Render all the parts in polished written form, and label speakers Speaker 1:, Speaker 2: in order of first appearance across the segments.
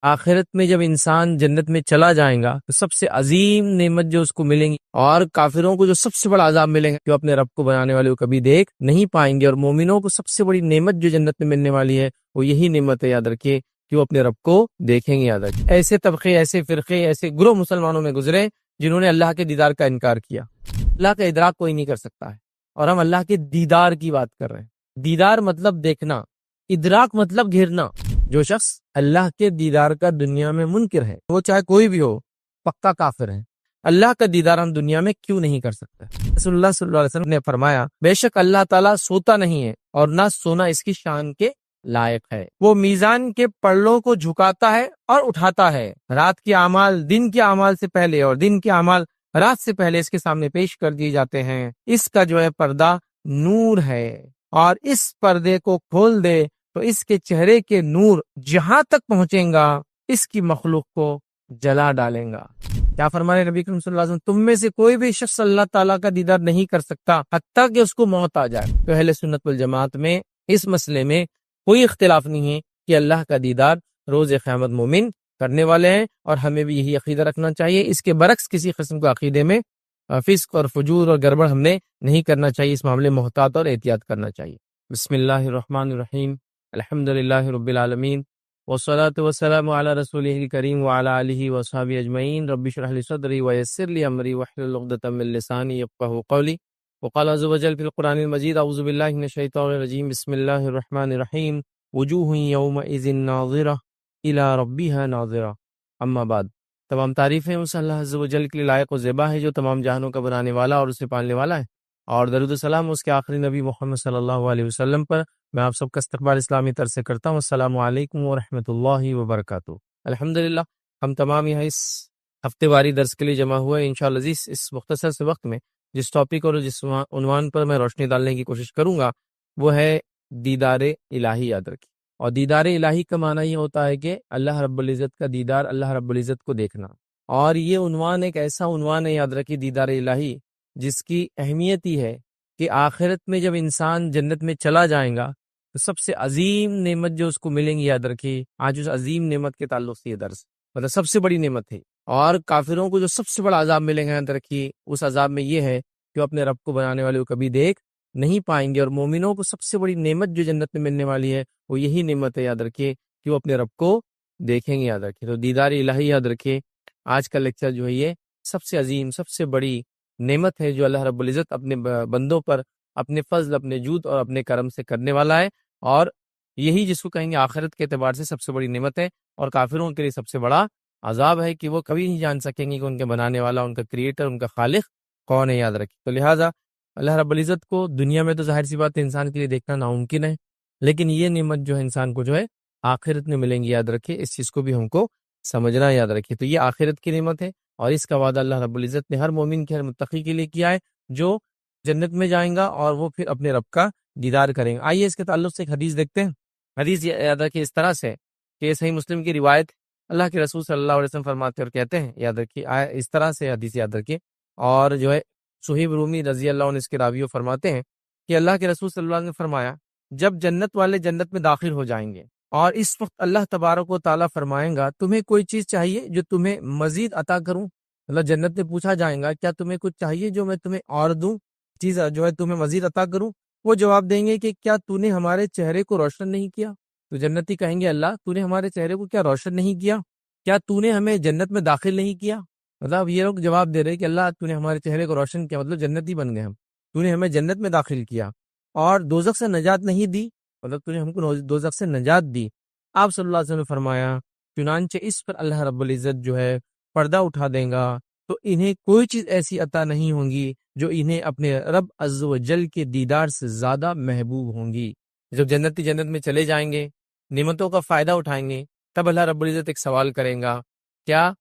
Speaker 1: آخرت میں جب انسان جنت میں چلا جائے گا تو سب سے عظیم نعمت جو اس کو ملیں گی، اور کافروں کو جو سب سے بڑا عذاب ملے گا جو اپنے رب کو بنانے والے کو کبھی دیکھ نہیں پائیں گے، اور مومنوں کو سب سے بڑی نعمت جو جنت میں ملنے والی ہے وہ یہی نعمت ہے، یاد رکھیے، کہ وہ اپنے رب کو دیکھیں گے۔ یاد رکھیے، ایسے طبقے، ایسے فرقے، ایسے گروہ مسلمانوں میں گزرے جنہوں نے اللہ کے دیدار کا انکار کیا۔ اللہ کا ادراک کوئی نہیں کر سکتا ہے، اور ہم اللہ کے دیدار کی بات کر رہے ہیں۔ دیدار مطلب دیکھنا، ادراک مطلب گھیرنا۔ جو شخص اللہ کے دیدار کا دنیا میں منکر ہے، وہ چاہے کوئی بھی ہو، پکا کافر ہے۔ اللہ کا دیدار ہم دنیا میں کیوں نہیں کر سکتے؟ رسول اللہ صلی اللہ علیہ وسلم نے فرمایا، بے شک اللہ تعالیٰ سوتا نہیں ہے، اور نہ سونا اس کی شان کے لائق ہے۔ وہ میزان کے پلڑوں کو جھکاتا ہے اور اٹھاتا ہے۔ رات کے اعمال دن کے اعمال سے پہلے، اور دن کے اعمال رات سے پہلے اس کے سامنے پیش کر دیے جاتے ہیں۔ اس کا جو ہے پردہ نور ہے، اور اس پردے کو کھول دے تو اس کے چہرے کے نور جہاں تک پہنچیں گا اس کی مخلوق کو جلا ڈالیں گا۔ کیا فرمانے نبی کریم صلی اللہ علیہ وسلم، تم میں سے کوئی بھی شخص اللہ تعالیٰ کا دیدار نہیں کر سکتا حتیٰ کہ اس کو موت آ جائے۔ تو اہل سنت والجماعت میں اس مسئلے میں کوئی اختلاف نہیں ہے کہ اللہ کا دیدار روز قیامت مومن کرنے والے ہیں، اور ہمیں بھی یہی عقیدہ رکھنا چاہیے۔ اس کے برعکس کسی قسم کا عقیدے میں فسق اور فجور اور گڑبڑ ہم نے نہیں کرنا چاہیے، اس معاملے میں محتاط اور احتیاط کرنا چاہیے۔ بسم اللہ الرحمن الرحیم، الحمد للہ رب العالمین، والصلاة والسلام علی رسولہ الکریم وعلی آلہ وصحبہ اجمعین۔ رب اشرح لی صدری ویسر لی امری واحلل عقدۃ من لسانی یفقہوا قولی۔ وقال عز وجل فی القرآن المجید، اعوذ باللہ من الشیطان الرجیم، بسم اللہ الرحمن الرحیم، وجوہ یومئذ ناظرہ الی ربها ناظرہ۔ اما بعد، تمام تعریفیں اس اللہ عز و جل کے لیے لائق و زیبا ہے جو تمام جہانوں کا بنانے والا اور اسے پالنے والا ہے، اور درود و سلام اس کے آخری نبی محمد صلی اللہ علیہ وسلم پر۔ میں آپ سب کا استقبال اسلامی طرز سے کرتا ہوں۔ السلام علیکم ورحمۃ اللہ وبرکاتہ۔ الحمدللہ ہم تمام یہاں اس ہفتے واری درس کے لیے جمع ہوئے ہیں۔ انشاءاللہ عزیز، اس مختصر سے وقت میں جس ٹاپک اور جس عنوان پر میں روشنی ڈالنے کی کوشش کروں گا وہ ہے دیدار الہی۔ یاد رکھیں، اور دیدار الہی کا معنی یہ ہوتا ہے کہ اللہ رب العزت کا دیدار، اللہ رب العزت کو دیکھنا۔ اور یہ عنوان ایک ایسا عنوان ہے، یاد رکھیے، دیدار الہی، جس کی اہمیت یہ ہے کہ آخرت میں جب انسان جنت میں چلا جائے گا تو سب سے عظیم نعمت جو اس کو ملیں گی، یاد رکھیے، آج اس عظیم نعمت کے تعلق سے یہ درس، مطلب سب سے بڑی نعمت ہے۔ اور کافروں کو جو سب سے بڑا عذاب ملے گا، یاد رکھیے، اس عذاب میں یہ ہے کہ وہ اپنے رب کو بنانے والے کو کبھی دیکھ نہیں پائیں گے، اور مومنوں کو سب سے بڑی نعمت جو جنت میں ملنے والی ہے وہ یہی نعمت ہے، یاد رکھیے، کہ وہ اپنے رب کو دیکھیں گے۔ یاد رکھیے، تو دیدار الہی، یاد رکھیے، آج کا لیکچر جو ہے یہ سب سے عظیم، سب سے بڑی نعمت ہے جو اللہ رب العزت اپنے بندوں پر اپنے فضل، اپنے جود اور اپنے کرم سے کرنے والا ہے، اور یہی جس کو کہیں گے آخرت کے اعتبار سے سب سے بڑی نعمت ہے، اور کافروں کے لیے سب سے بڑا عذاب ہے کہ وہ کبھی نہیں جان سکیں گے کہ ان کے بنانے والا، ان کا کریٹر، ان کا خالق کون ہے۔ یاد رکھیں، تو لہٰذا اللہ رب العزت کو دنیا میں تو ظاہر سی بات ہے انسان کے لیے دیکھنا ناممکن ہے، لیکن یہ نعمت جو ہے انسان کو جو ہے آخرت میں ملیں گی۔ یاد رکھیں، اس چیز کو بھی ہم کو سمجھنا ہے۔ یاد رکھیں، تو یہ آخرت کی نعمت ہے، اور اس کا وعدہ اللہ رب العزت نے ہر مومن کے، ہر متقی کے لیے کیا ہے جو جنت میں جائیں گا اور وہ پھر اپنے رب کا دیدار کریں گے۔ آئیے اس کے تعلق سے ایک حدیث دیکھتے ہیں۔ حدیث یاد رکھیے اس طرح سے کہ صحیح مسلم کی روایت، اللہ کے رسول صلی اللہ علیہ وسلم فرماتے اور کہتے ہیں، یاد رکھیے، اس طرح سے حدیث یاد رکھیے، اور جو ہے صہیب رومی رضی اللہ عنہ اس کے راویوں فرماتے ہیں کہ اللہ کے رسول صلی اللہ علیہ وسلم نے فرمایا، جب جنت والے جنت میں داخل ہو جائیں گے اور اس وقت اللہ تبارک و تعالیٰ فرمائیں گا، تمہیں کوئی چیز چاہیے جو تمہیں مزید عطا کروں؟ مطلب جنت میں پوچھا جائے گا، کیا تمہیں کچھ چاہیے جو میں تمہیں اور دوں، چیز جو ہے تمہیں مزید عطا کروں؟ وہ جواب دیں گے کہ کیا تو نے ہمارے چہرے کو روشن نہیں کیا؟ تو جنتی کہیں گے، اللہ تو نے ہمارے چہرے کو کیا روشن نہیں کیا؟ کیا تو نے ہمیں جنت میں داخل نہیں کیا؟ مطلب یہ لوگ جواب دے رہے کہ اللہ تو نے ہمارے چہرے کو روشن کیا، مطلب جنتی بن گئے ہم، تو نے ہمیں جنت میں داخل کیا، اور دوزخ سے نجات نہیں دی، مطلب تو نے ہم کو دوزخ سے نجات دی۔ آپ صلی اللہ علیہ وسلم نے فرمایا، چنانچہ اس پر اللہ رب العزت جو ہے پردہ اٹھا دیں گا، تو انہیں کوئی چیز ایسی عطا نہیں ہوں گی جو انہیں اپنے رب عز و جل کے دیدار سے زیادہ محبوب ہوں گی۔ جب جنتی جنت میں چلے جائیں گے، نعمتوں کا فائدہ اٹھائیں گے، تب اللہ رب العزت ایک سوال کریں گا، کیا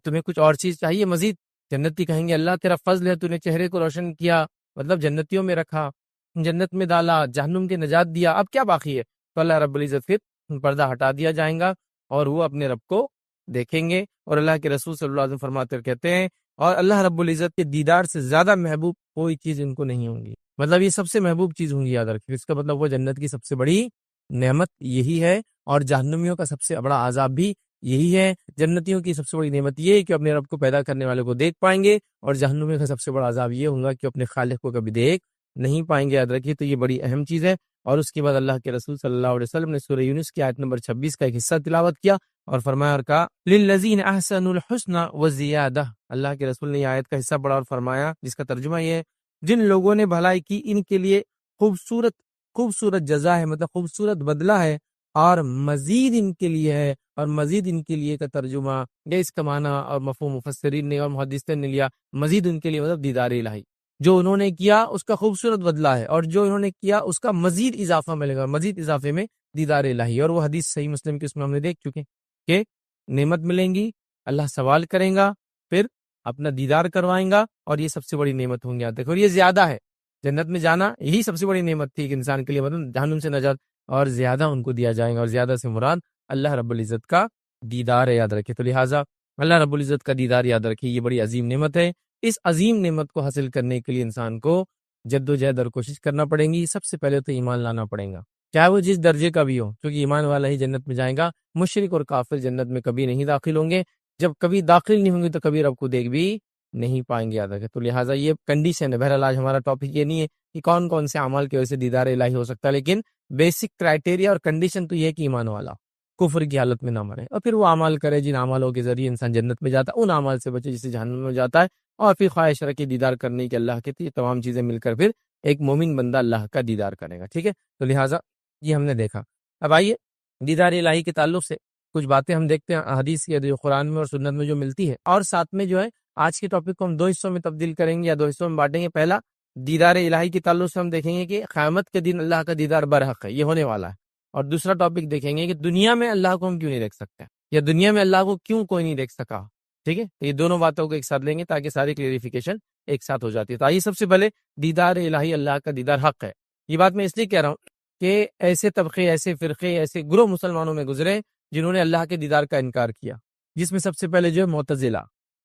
Speaker 1: تمہیں کچھ اور چیز چاہیے مزید؟ جنتی کہیں گے، اللہ تیرا فضل ہے، تو نے چہرے کو روشن کیا، مطلب جنتیوں میں رکھا، جنت میں ڈالا، جہنم کے نجات دیا، اب کیا باقی ہے؟ تو اللہ رب العزت پھر پردہ ہٹا دیا جائیں گا اور وہ اپنے رب کو دیکھیں گے، اور اللہ کے رسول صلی اللہ علیہ وسلم فرماتے کہتے ہیں، اور اللہ رب العزت کے دیدار سے زیادہ محبوب کوئی چیز ان کو نہیں ہوں گی، مطلب یہ سب سے محبوب چیز ہوں گی۔ یاد رکھیں، اس کا مطلب وہ جنت کی سب سے بڑی نعمت یہی ہے، اور جہنمیوں کا سب سے بڑا عذاب بھی یہی ہے جنتیوں کی سب سے بڑی نعمت، یہ ہے کہ اپنے رب کو پیدا کرنے والے کو دیکھ پائیں گے، اور جہنم کا سب سے بڑا عذاب یہ ہوگا کہ اپنے خالق کو کبھی دیکھ نہیں پائیں گے، یاد رکھیے۔ تو یہ بڑی اہم چیز ہے۔ اور اس کے بعد اللہ کے رسول صلی اللہ علیہ وسلم نے سورہ یونس کی آیت نمبر 26 کا ایک حصہ تلاوت کیا اور فرمایا اور کہا للذین احسنوا الحسنى وزیادہ۔ اللہ کے رسول نے یہ آیت کا حصہ پڑھا اور فرمایا، جس کا ترجمہ یہ ہے، جن لوگوں نے بھلائی کی ان کے لیے خوبصورت جزا ہے، مطلب خوبصورت بدلہ ہے، اور مزید ان کے لیے ہے، اور مزید ان کے لیے کا ترجمہ یا اس کا معنی اور مفہوم مفسرین نے اور محدثین نے لیا، مزید ان کے لیے مطلب دیدار الہی، جو انہوں نے کیا اس کا خوبصورت بدلہ ہے، اور جو انہوں نے کیا اس کا مزید اضافہ ملے گا، مزید اضافے میں دیدار الہی۔ اور وہ حدیث صحیح مسلم کی اس میں ہم نے دیکھ چکے کہ نعمت ملیں گی، اللہ سوال کریں گا، پھر اپنا دیدار کروائیں گا، اور یہ سب سے بڑی نعمت ہوں گے۔ دیکھو یہ زیادہ ہے، جنت میں جانا یہی سب سے بڑی نعمت تھی ایک انسان کے لیے، مطلب جہنم سے نجات، اور زیادہ ان کو دیا جائے گا، اور زیادہ سے مراد اللہ رب العزت کا دیدار ہے، یاد رکھے۔ تو لہٰذا اللہ رب العزت کا دیدار یاد رکھیے، یہ بڑی عظیم نعمت ہے۔ اس عظیم نعمت کو حاصل کرنے کے لیے انسان کو جد و جہد اور کوشش کرنا پڑیں گی۔ سب سے پہلے تو ایمان لانا پڑے گا، چاہے وہ جس درجے کا بھی ہو، کیونکہ ایمان والا ہی جنت میں جائے گا، مشرک اور کافر جنت میں کبھی نہیں داخل ہوں گے۔ جب کبھی داخل نہیں ہوں گے تو کبھی رب کو دیکھ بھی نہیں پائیں گے، یاد رکھے۔ تو لہٰذا یہ کنڈیشن ہے۔ بہرحال آج ہمارا ٹاپک یہ نہیں ہے کہ کون کون سے اعمال کی وجہ سے دیدار الہی ہو سکتا ہے، لیکن بیسک کرائٹیریا اور کنڈیشن تو یہ ہے کہ ایمان والا کفر کی حالت میں نہ مرے، اور پھر وہ اعمال کرے جن اعمالوں کے ذریعے انسان جنت میں جاتا ہے، ان اعمال سے بچے جسے جہنم میں جاتا ہے، اور پھر خواہش رکھے دیدار کرنے کے اللہ کے، یہ تمام چیزیں مل کر پھر ایک مومن بندہ اللہ کا دیدار کرے گا، ٹھیک ہے۔ تو لہٰذا یہ ہم نے دیکھا۔ اب آئیے دیدار الہی کے تعلق سے کچھ باتیں ہم دیکھتے ہیں حدیث یا قرآن میں اور سنت میں جو ملتی ہے، اور ساتھ میں جو ہے آج کے ٹاپک کو ہم 2 حصوں میں تبدیل کریں گے یا 2 حصوں میں بانٹیں گے۔ پہلا دیدار الہی کے تعلق سے ہم دیکھیں گے کہ قیامت کے دن اللہ کا دیدار برحق ہے، یہ ہونے والا ہے، اور دوسرا ٹاپک دیکھیں گے کہ دنیا میں اللہ کو ہم کیوں نہیں دیکھ سکتے، یا دنیا میں اللہ کو کیوں کوئی نہیں دیکھ سکا، ٹھیک ہے۔ یہ دونوں باتوں کو ایک ساتھ لیں گے تاکہ ساری کلیریفیکیشن ایک ساتھ ہو جاتی ہے۔ تو آئیے سب سے پہلے دیدار الہی، اللہ کا دیدار حق ہے۔ یہ بات میں اس لیے کہہ رہا ہوں کہ ایسے طبقے، ایسے فرقے، ایسے گروہ مسلمانوں میں گزرے جنہوں نے اللہ کے دیدار کا انکار کیا، جس میں سب سے پہلے جو ہے معتزلہ،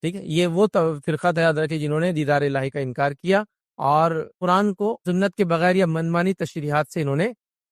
Speaker 1: ٹھیک ہے۔ یہ وہ فرقہ تھا، یاد رکھے، جنہوں نے دیدار الہی کا انکار کیا اور قرآن کو سنت کے بغیر یا منمانی تشریحات سے انہوں نے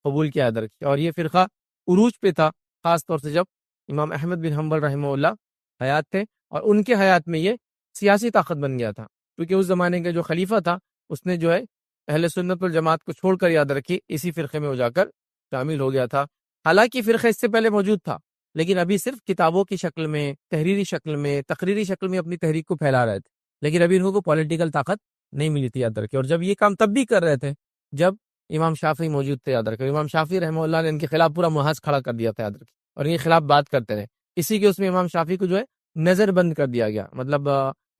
Speaker 1: قبول کیا، یاد رکھے۔ اور یہ فرقہ عروج پہ تھا، خاص طور سے جب امام احمد بن حنبل رحمہ اللہ حیات تھے، اور ان کے حیات میں یہ سیاسی طاقت بن گیا تھا، کیونکہ اس زمانے کا جو خلیفہ تھا اس نے جو ہے اہل سنت والجماعت کو چھوڑ کر، یاد رکھیے، اسی فرقے میں ہو جا کر شامل ہو گیا تھا۔ حالانکہ فرقہ اس سے پہلے موجود تھا، لیکن ابھی صرف کتابوں کی شکل میں، تحریری شکل میں، تقریری شکل میں اپنی تحریک کو پھیلا رہے تھے، لیکن ابھی ان کو پولیٹیکل طاقت نہیں ملی تھی، یاد رکھیے۔ اور جب یہ کام تب بھی کر رہے تھے جب امام شافعی موجود تھے، یاد رکھیے۔ امام شافعی رحمہ اللہ نے ان کے خلاف پورا محاذ کھڑا کر دیا تھا، یاد رکھیے، اور ان کے خلاف بات کرتے رہے۔ اسی کے اس میں امام شافعی کو جو ہے نظر بند کر دیا گیا، مطلب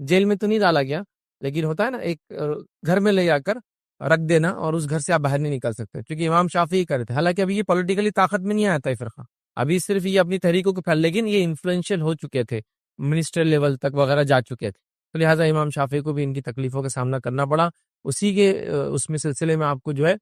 Speaker 1: جیل میں تو نہیں ڈالا گیا، لیکن ہوتا ہے نا ایک گھر میں لے جا کر رکھ دینا، اور اس گھر سے آپ باہر نہیں نکل سکتے، کیونکہ امام شافعی کر رہے تھے۔ حالانکہ ابھی یہ پولیٹیکلی طاقت میں نہیں آیا تھا یہ فرقہ، ابھی صرف یہ اپنی تحریکوں کو پھیل، لیکن یہ انفلوئنشل ہو چکے تھے، منسٹر لیول تک وغیرہ جا چکے تھے۔ تو لہٰذا امام شافعی کو بھی ان کی تکلیفوں کا سامنا کرنا پڑا۔ اسی کے اس میں سلسلے میں آپ کو جو ہے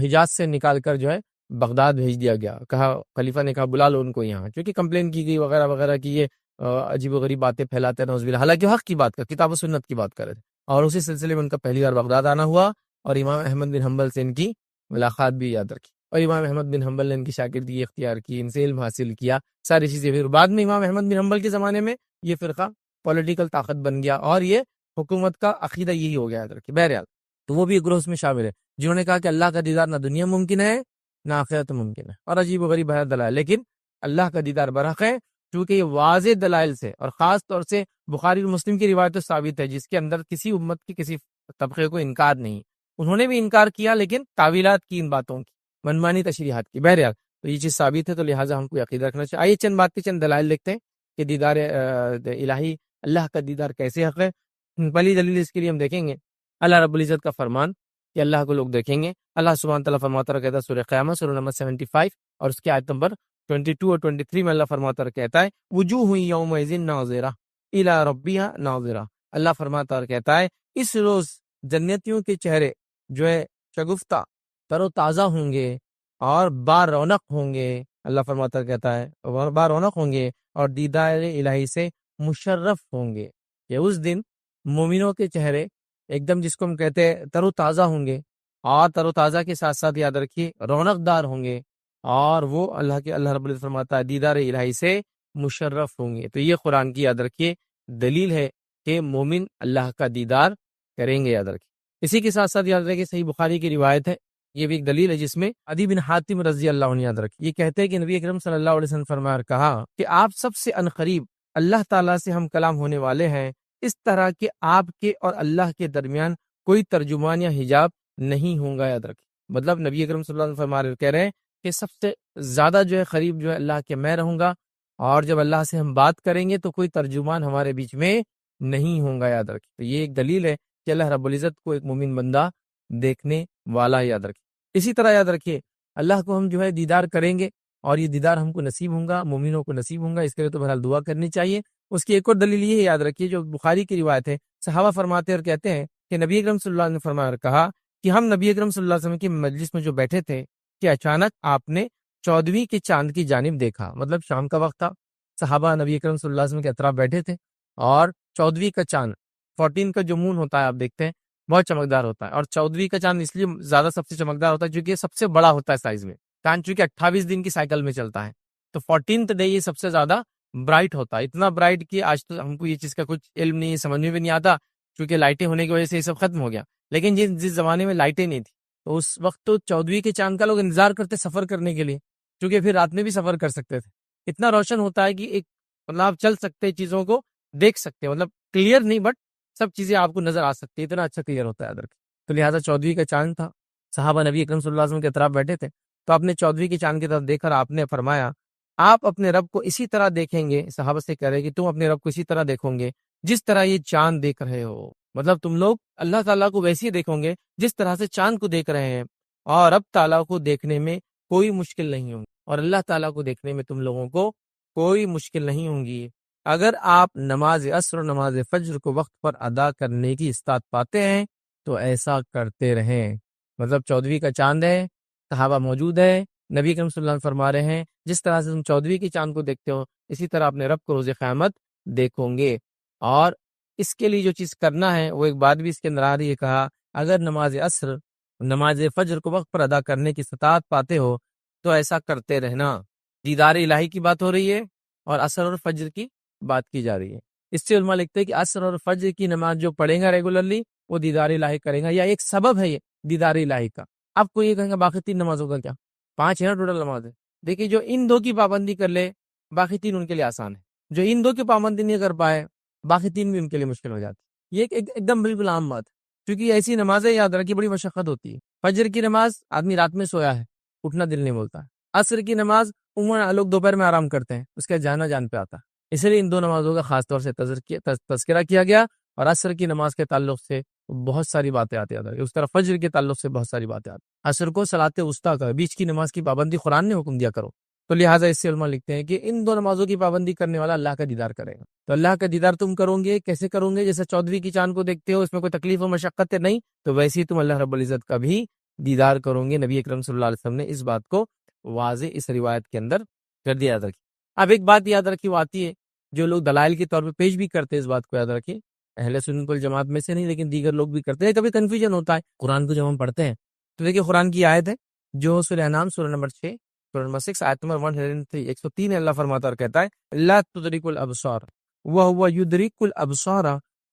Speaker 1: حجاز سے نکال کر جو ہے بغداد بھیج دیا گیا، کہا، خلیفہ نے کہا بلا لو ان کو یہاں، کیونکہ کمپلین کی گئی وغیرہ وغیرہ کی یہ عجیب و غریب باتیں پھیلاتے ہیں، نعوذ باللہ، حالانکہ حق کی بات کر، کتاب و سنت کی بات کر رہے تھے۔ اور اسی سلسلے میں ان کا پہلی بار بغداد آنا ہوا، اور امام احمد بن حنبل سے ان کی ملاقات بھی، یاد رکھی، اور امام احمد بن حنبل نے ان کی شاگردگی اختیار کی، ان سے علم حاصل کیا، ساری چیزیں۔ پھر بعد میں امام احمد بن حنبل کے زمانے میں یہ فرقہ پولیٹیکل طاقت بن گیا، اور یہ حکومت کا عقیدہ یہی ہو گیا، یاد رکھیے۔ بہرحال تو وہ بھی ایک گروہ اس میں شامل ہے جنہوں نے کہا کہ اللہ کا دیدار نہ دنیا ممکن ہے نہ آخرت ممکن ہے، اور عجیب و غریب ہے دلائل، لیکن اللہ کا دیدار برحق ہے، چونکہ یہ واضح دلائل سے، اور خاص طور سے بخاری اور مسلم کی روایت ثابت ہے، جس کے اندر کسی امت کی کسی طبقے کو انکار نہیں، انہوں نے بھی انکار کیا لیکن تعویلات کی، ان باتوں کی، منمانی تشریحات کی۔ بہرحال تو یہ چیز ثابت ہے، تو لہٰذا ہم کو عقیدہ رکھنا چاہیے۔ آئیے چند باتیں، چند دلائل دیکھتے ہیں کہ دیدار الہی، اللہ کا دیدار کیسے حق ہے۔ پہلی دلیل اس کے لیے ہم دیکھیں گے اللہ رب العزت کا فرمان کہ اللہ کو لوگ دیکھیں گے۔ اللہ سبحانہ تعالیٰ فرماتا ہے، کہتا ہے سورہ قیامت سورہ نمبر 75 اور اس کی آیت نمبر 22 اور 23 میں اللہ فرماتا ہے، کہتا ہے وجوہ یومئذ ناظرہ الی ربہا ناظرہ۔ اللہ فرماتا اور کہتا ہے اس روز جنتیوں کے چہرے جو ہے شگفتہ، تر و تازہ ہوں گے اور با رونق ہوں گے۔ اللہ فرماتا اور کہتا ہے با رونق ہوں گے اور دیدار الہی سے مشرف ہوں گے، کہ اس دن مومنوں کے چہرے ایک دم، جس کو ہم کہتے ہیں، تر و تازہ ہوں گے، اور تر و تازہ کے ساتھ ساتھ یاد رکھیے رونق دار ہوں گے، اور وہ اللہ رب العزت فرماتا ہے دیدار الہی سے مشرف ہوں گے۔ تو یہ قرآن کی یاد رکھیے دلیل ہے کہ مومن اللہ کا دیدار کریں گے، یاد رکھیے۔ اسی کے ساتھ ساتھ یاد رکھیے صحیح بخاری کی روایت ہے، یہ بھی ایک دلیل ہے جس میں عدی بن حاتم رضی اللہ عنہ یاد رکھیے، یہ کہتے ہیں کہ نبی اکرم صلی اللہ علیہ وسلم فرمایا اور کہا کہ آپ سب سے عنقریب اللہ تعالیٰ سے ہم کلام ہونے والے ہیں، اس طرح کہ آپ کے اور اللہ کے درمیان کوئی ترجمان یا حجاب نہیں ہوں گا، یاد رکھیے۔ مطلب نبی اکرم صلی اللہ علیہ وسلم فرما رہے کہہ رہے ہیں کہ سب سے زیادہ جو ہے قریب جو ہے اللہ کے میں رہوں گا، اور جب اللہ سے ہم بات کریں گے تو کوئی ترجمان ہمارے بیچ میں نہیں ہوں گا، یاد رکھیے۔ تو یہ ایک دلیل ہے کہ اللہ رب العزت کو ایک مومن بندہ دیکھنے والا ہے، یاد رکھیے۔ اسی طرح یاد رکھیے اللہ کو ہم جو ہے دیدار کریں گے، اور یہ دیدار ہم کو نصیب ہوں گا، مومنوں کو نصیب ہوں گا، اس کے لیے تو بہرحال دعا کرنی چاہیے۔ اس کی ایک اور دلیل یہ ہے، یاد رکھیے، جو بخاری کی روایت ہے، صحابہ فرماتے اور کہتے ہیں کہ نبی اکرم صلی اللہ علیہ وسلم نے فرمایا اور کہا کہ ہم نبی اکرم صلی اللہ علیہ وسلم کی مجلس میں جو بیٹھے تھے کہ اچانک آپ نے 14ویں کے چاند کی جانب دیکھا، مطلب شام کا وقت تھا، صحابہ نبی اکرم صلی اللہ علیہ وسلم کے اطراف بیٹھے تھے، اور 14ویں کا چاند، 14 کا جو مون ہوتا ہے آپ دیکھتے ہیں بہت چمکدار ہوتا ہے، اور 14ویں کا چاند اس لیے زیادہ سب سے چمکدار ہوتا ہے کیونکہ یہ سب سے بڑا ہوتا ہے سائز میں، چاند چونکہ 28 دن کی سائیکل میں چلتا ہے، تو 14th ڈے یہ سب سے زیادہ برائٹ ہوتا ہے، اتنا برائٹ کہ آج تو ہم کو یہ چیز کا کچھ علم نہیں، سمجھ میں بھی نہیں آتا، کیونکہ لائٹیں ہونے کی وجہ سے یہ سب ختم ہو گیا، لیکن جس زمانے میں لائٹیں نہیں تھی تو اس وقت تو 14ویں کے چاند کا لوگ انتظار کرتے سفر کرنے کے لیے، کیونکہ پھر رات میں بھی سفر کر سکتے تھے، اتنا روشن ہوتا ہے کہ ایک مطلب آپ چل سکتے، چیزوں کو دیکھ سکتے، مطلب کلیئر نہیں بٹ سب چیزیں آپ کو نظر آ سکتی، اتنا اچھا کلیئر ہوتا ہے ادھر۔ تو لہٰذا 14ویں کا چاند تھا، صحابہ نبی اکرم صلی اللہ علیہ وسلم کے اطراف بیٹھے تھے، تو آپ نے 14ویں کے چاند کی طرف دیکھ کر آپ نے فرمایا آپ اپنے رب کو اسی طرح دیکھیں گے، صحابہ سے کہہ رہے کہ تم اپنے رب کو اسی طرح دیکھو گے جس طرح یہ چاند دیکھ رہے ہو، مطلب تم لوگ اللہ تعالیٰ کو ویسے ہی دیکھو گے جس طرح سے چاند کو دیکھ رہے ہیں، اور رب تعالیٰ کو دیکھنے میں کوئی مشکل نہیں ہوگی، اور اللہ تعالیٰ کو دیکھنے میں تم لوگوں کو کوئی مشکل نہیں ہوں گی۔ اگر آپ نماز عصر اور نماز فجر کو وقت پر ادا کرنے کی استطاعت پاتے ہیں تو ایسا کرتے رہیں، مطلب 14ویں کا چاند ہے، صحابہ موجود ہے، نبی کریم صلی اللہ علیہ وسلم فرما رہے ہیں جس طرح سے تم 14ویں کے چاند کو دیکھتے ہو اسی طرح اپنے رب کو روز قیامت دیکھو گے، اور اس کے لیے جو چیز کرنا ہے وہ ایک بات بھی اس کے اندر آ رہی ہے، کہا اگر نماز عصر نماز فجر کو وقت پر ادا کرنے کی استطاعت پاتے ہو تو ایسا کرتے رہنا۔ دیدار الہی کی بات ہو رہی ہے اور عصر اور فجر کی بات کی جا رہی ہے۔ اس سے علماء لکھتے ہیں کہ عصر اور فجر کی نماز جو پڑھے گا ریگولرلی وہ دیدار الہی کرے گا، یا ایک سبب ہے یہ دیدار الہی کا۔ آپ کو یہ کہیں گا باقی 3 نمازوں کا کیا؟ 5 ہے نا ٹوٹل نماز ہے۔ دیکھیے جو ان 2 کی پابندی کر لے باقی 3 ان کے لیے آسان ہے، جو ان 2 کی پابندی نہیں کر پائے باقی 3 بھی ان کے لیے مشکل ہو جاتی۔ یہ ایک دم بالکل عام بات ہے، کیونکہ ایسی نمازیں یاد رکھیے بڑی مشقت ہوتی ہے۔ فجر کی نماز آدمی رات میں سویا ہے، اٹھنا دل نہیں بولتا ہے۔ عصر کی نماز عموماً لوگ دوپہر میں آرام کرتے ہیں، اس کا جانا جان پہ آتا ہے، اس لیے ان 2 نمازوں کا خاص طور سے تذکرہ کیا گیا، اور عصر کی نماز کے تعلق سے بہت ساری باتیں آتی ہیں، اس طرح فجر کے تعلق سے بہت ساری باتیں آتی ہیں۔ عصر کو صلاۃ وسطیٰ کا بیچ کی نماز کی پابندی قرآن نے حکم دیا کرو، تو لہٰذا اس سے علماء لکھتے ہیں کہ ان 2 نمازوں کی پابندی کرنے والا اللہ کا دیدار کرے گا۔ تو اللہ کا دیدار تم کرو گے کیسے کرو گے؟ جیسے 14ویں کی چاند کو دیکھتے ہو، اس میں کوئی تکلیف و مشقت نہیں، تو ویسے ہی تم اللہ رب العزت کا بھی دیدار کرو گے۔ نبی اکرم صلی اللہ علیہ وسلم نے اس بات کو واضح اس روایت کے اندر کر دیا، یاد رکھیے۔ اب ایک بات یاد رکھیے وہ آتی ہے جو لوگ دلائل کے طور پہ پیش بھی کرتے ہیں، اس بات کو یاد رکھیے، اہل سنت والجماعت میں سے نہیں لیکن دیگر لوگ بھی کرتے ہیں، کبھی کنفیوژن ہوتا ہے قرآن کو جب ہم پڑھتے ہیں تو دیکھیے قرآن کی آیت ہے جو سورہ انعام سورہ نمبر 6 سورہ نمبر 6 آیت نمبر 103 103 اللہ فرماتا اور کہتا ہے لا تدرک الابصار وهو يدرك الابصار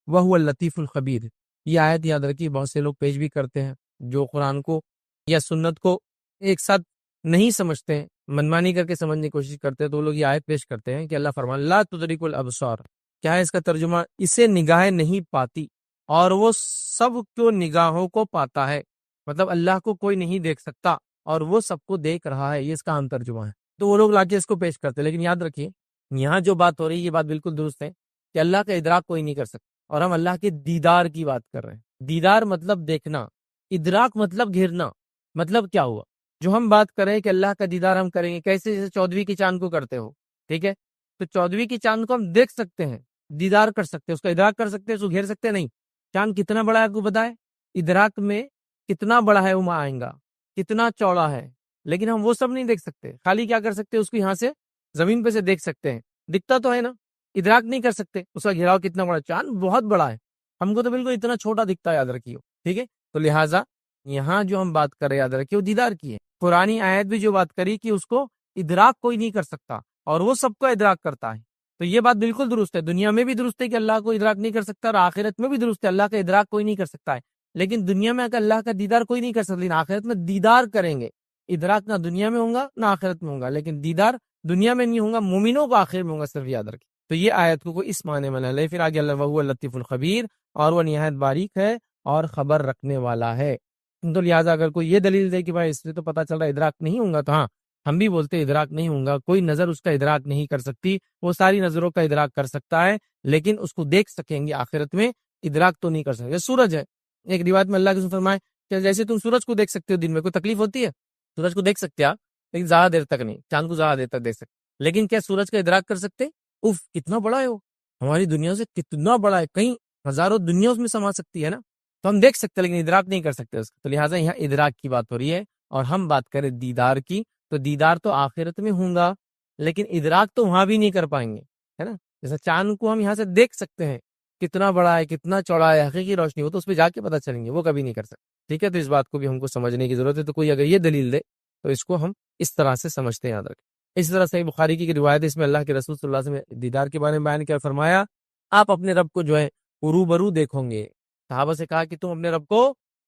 Speaker 1: وهو اللطیف الخبیر۔ یہ آیت یاد رکھیے بہت سے لوگ پیش بھی کرتے ہیں جو قرآن کو یا سنت کو ایک ساتھ نہیں سمجھتے ہیں، منمانی کر کے سمجھنے کی کوشش کرتے ہیں، تو وہ لوگ یہ آیت پیش کرتے ہیں کہ اللہ فرمان لا تدرک الابصار، کیا ہے اس کا ترجمہ؟ اسے نگاہیں نہیں پاتی اور وہ سب کو نگاہوں کو پاتا ہے، مطلب اللہ کو کوئی نہیں دیکھ سکتا اور وہ سب کو دیکھ رہا ہے، یہ اس کا عام ترجمہ ہے۔ تو وہ لوگ لا کے اس کو پیش کرتے ہیں، لیکن یاد رکھیے یہاں جو بات ہو رہی ہے یہ بات بالکل درست ہے کہ اللہ کا ادراک کوئی نہیں کر سکتا، اور ہم اللہ کے دیدار کی بات کر رہے ہیں۔ دیدار مطلب دیکھنا، ادراک مطلب گھیرنا۔ مطلب کیا ہوا؟ جو ہم بات کر رہے ہیں کہ اللہ کا دیدار ہم کریں گے کیسے؟ جیسے 14ویں کی چاند کو کرتے ہو، ٹھیک ہے، تو 14ویں کی چاند کو ہم دیکھ سکتے ہیں، دیدار کر سکتے ہیں، اس کا ادراک کر سکتے ہیں، اس کو گھیر سکتے ہیں نہیں۔ چاند کتنا بڑا ہے آپ کو بتائے؟ ادراک میں کتنا بڑا ہے وہ آئیں گا، کتنا چوڑا ہے، لیکن ہم وہ سب نہیں دیکھ سکتے، خالی کیا کر سکتے ہیں اس کو یہاں سے زمین پہ سے دیکھ سکتے ہیں، دکھتا تو ہے نا، ادراک نہیں کر سکتے اس کا گھیراؤ کتنا بڑا۔ چاند بہت بڑا ہے، ہم کو تو بالکل اتنا چھوٹا دکھتا ہے، یاد رکھیے، ٹھیک ہے۔ تو لہٰذا یہاں جو ہم بات کر رہے ہیں یاد رکھیے وہ دیدار کی ہے۔ قرآنی آیت بھی جو بات کری کہ اس کو ادراک کوئی نہیں کر سکتا، اور وہ سب کو ادراک کرتا ہے. تو یہ بات بالکل درست ہے. دنیا میں بھی درست ہے کہ اللہ کو ادراک نہیں کر سکتا، اور آخرت میں بھی درست ہے اللہ کا ادراک کوئی نہیں کر سکتا ہے. لیکن دنیا میں اگر اللہ کا دیدار کوئی نہیں کر سکتا، لیکن آخرت میں دیدار کریں گے. ادراک نہ دنیا میں ہوگا نہ آخرت میں ہوگا، لیکن دیدار دنیا میں نہیں ہوگا، مومنوں کو آخر میں ہوگا، صرف یاد رکھیں. تو یہ آیت کو اس معنی میں لے. پھر آگے اللہ وہو اللطیف الخبیر، اور وہ نہایت باریک ہے اور خبر رکھنے والا ہے. تو لہٰذا اگر کوئی یہ دلیل دے کہ بھائی اس سے تو پتہ چل رہا ہے ادراک نہیں ہوگا، تو ہاں ہم بھی بولتے ادراک نہیں ہوگا. کوئی نظر اس کا ادراک نہیں کر سکتی، وہ ساری نظروں کا ادراک کر سکتا ہے، لیکن اس کو دیکھ سکیں گے آخرت میں، ادراک تو نہیں کر سکتے. سورج ہے، ایک روایت میں اللہ کے فرمائے کہ جیسے تم سورج کو دیکھ سکتے ہو دن میں، کوئی تکلیف ہوتی ہے؟ سورج کو دیکھ سکتے آپ، لیکن زیادہ دیر تک نہیں. چاند کو زیادہ دیر تک دیکھ سکتے، لیکن کیا سورج کا ادراک کر سکتے؟ اف کتنا بڑا ہے وہ، ہماری دنیا سے کتنا بڑا ہے، کئی ہزاروں دنیا اس میں سما سکتی ہے نا. تو ہم دیکھ سکتے لیکن ادراک نہیں کر سکتے اس کا. تو لہٰذا یہاں ادراک کی بات ہو رہی ہے، اور ہم بات کریں دیدار کی، تو دیدار تو آخرت میں ہوں گا، لیکن ادراک تو وہاں بھی نہیں کر پائیں گے، ہے نا. جیسے چاند کو ہم یہاں سے دیکھ سکتے ہیں کتنا بڑا ہے، کتنا چوڑا ہے، حقیقی روشنی ہو تو اس پہ جا کے پتہ چلیں گے، وہ کبھی نہیں کر سکتے. ٹھیک ہے، تو اس بات کو بھی ہم کو سمجھنے کی ضرورت ہے. تو کوئی اگر یہ دلیل دے تو اس کو ہم اس طرح سے سمجھتے ہیں، یاد رکھیں. اسی طرح صحیح بخاری کی روایت ہے، اس میں اللہ کے رسول صلی اللہ علیہ وسلم نے دیدار کے بارے میں بیان کیا، فرمایا آپ اپنے رب کو جو ہے روبرو دیکھو گے. صحابہ سے کہا کہ تم اپنے رب کو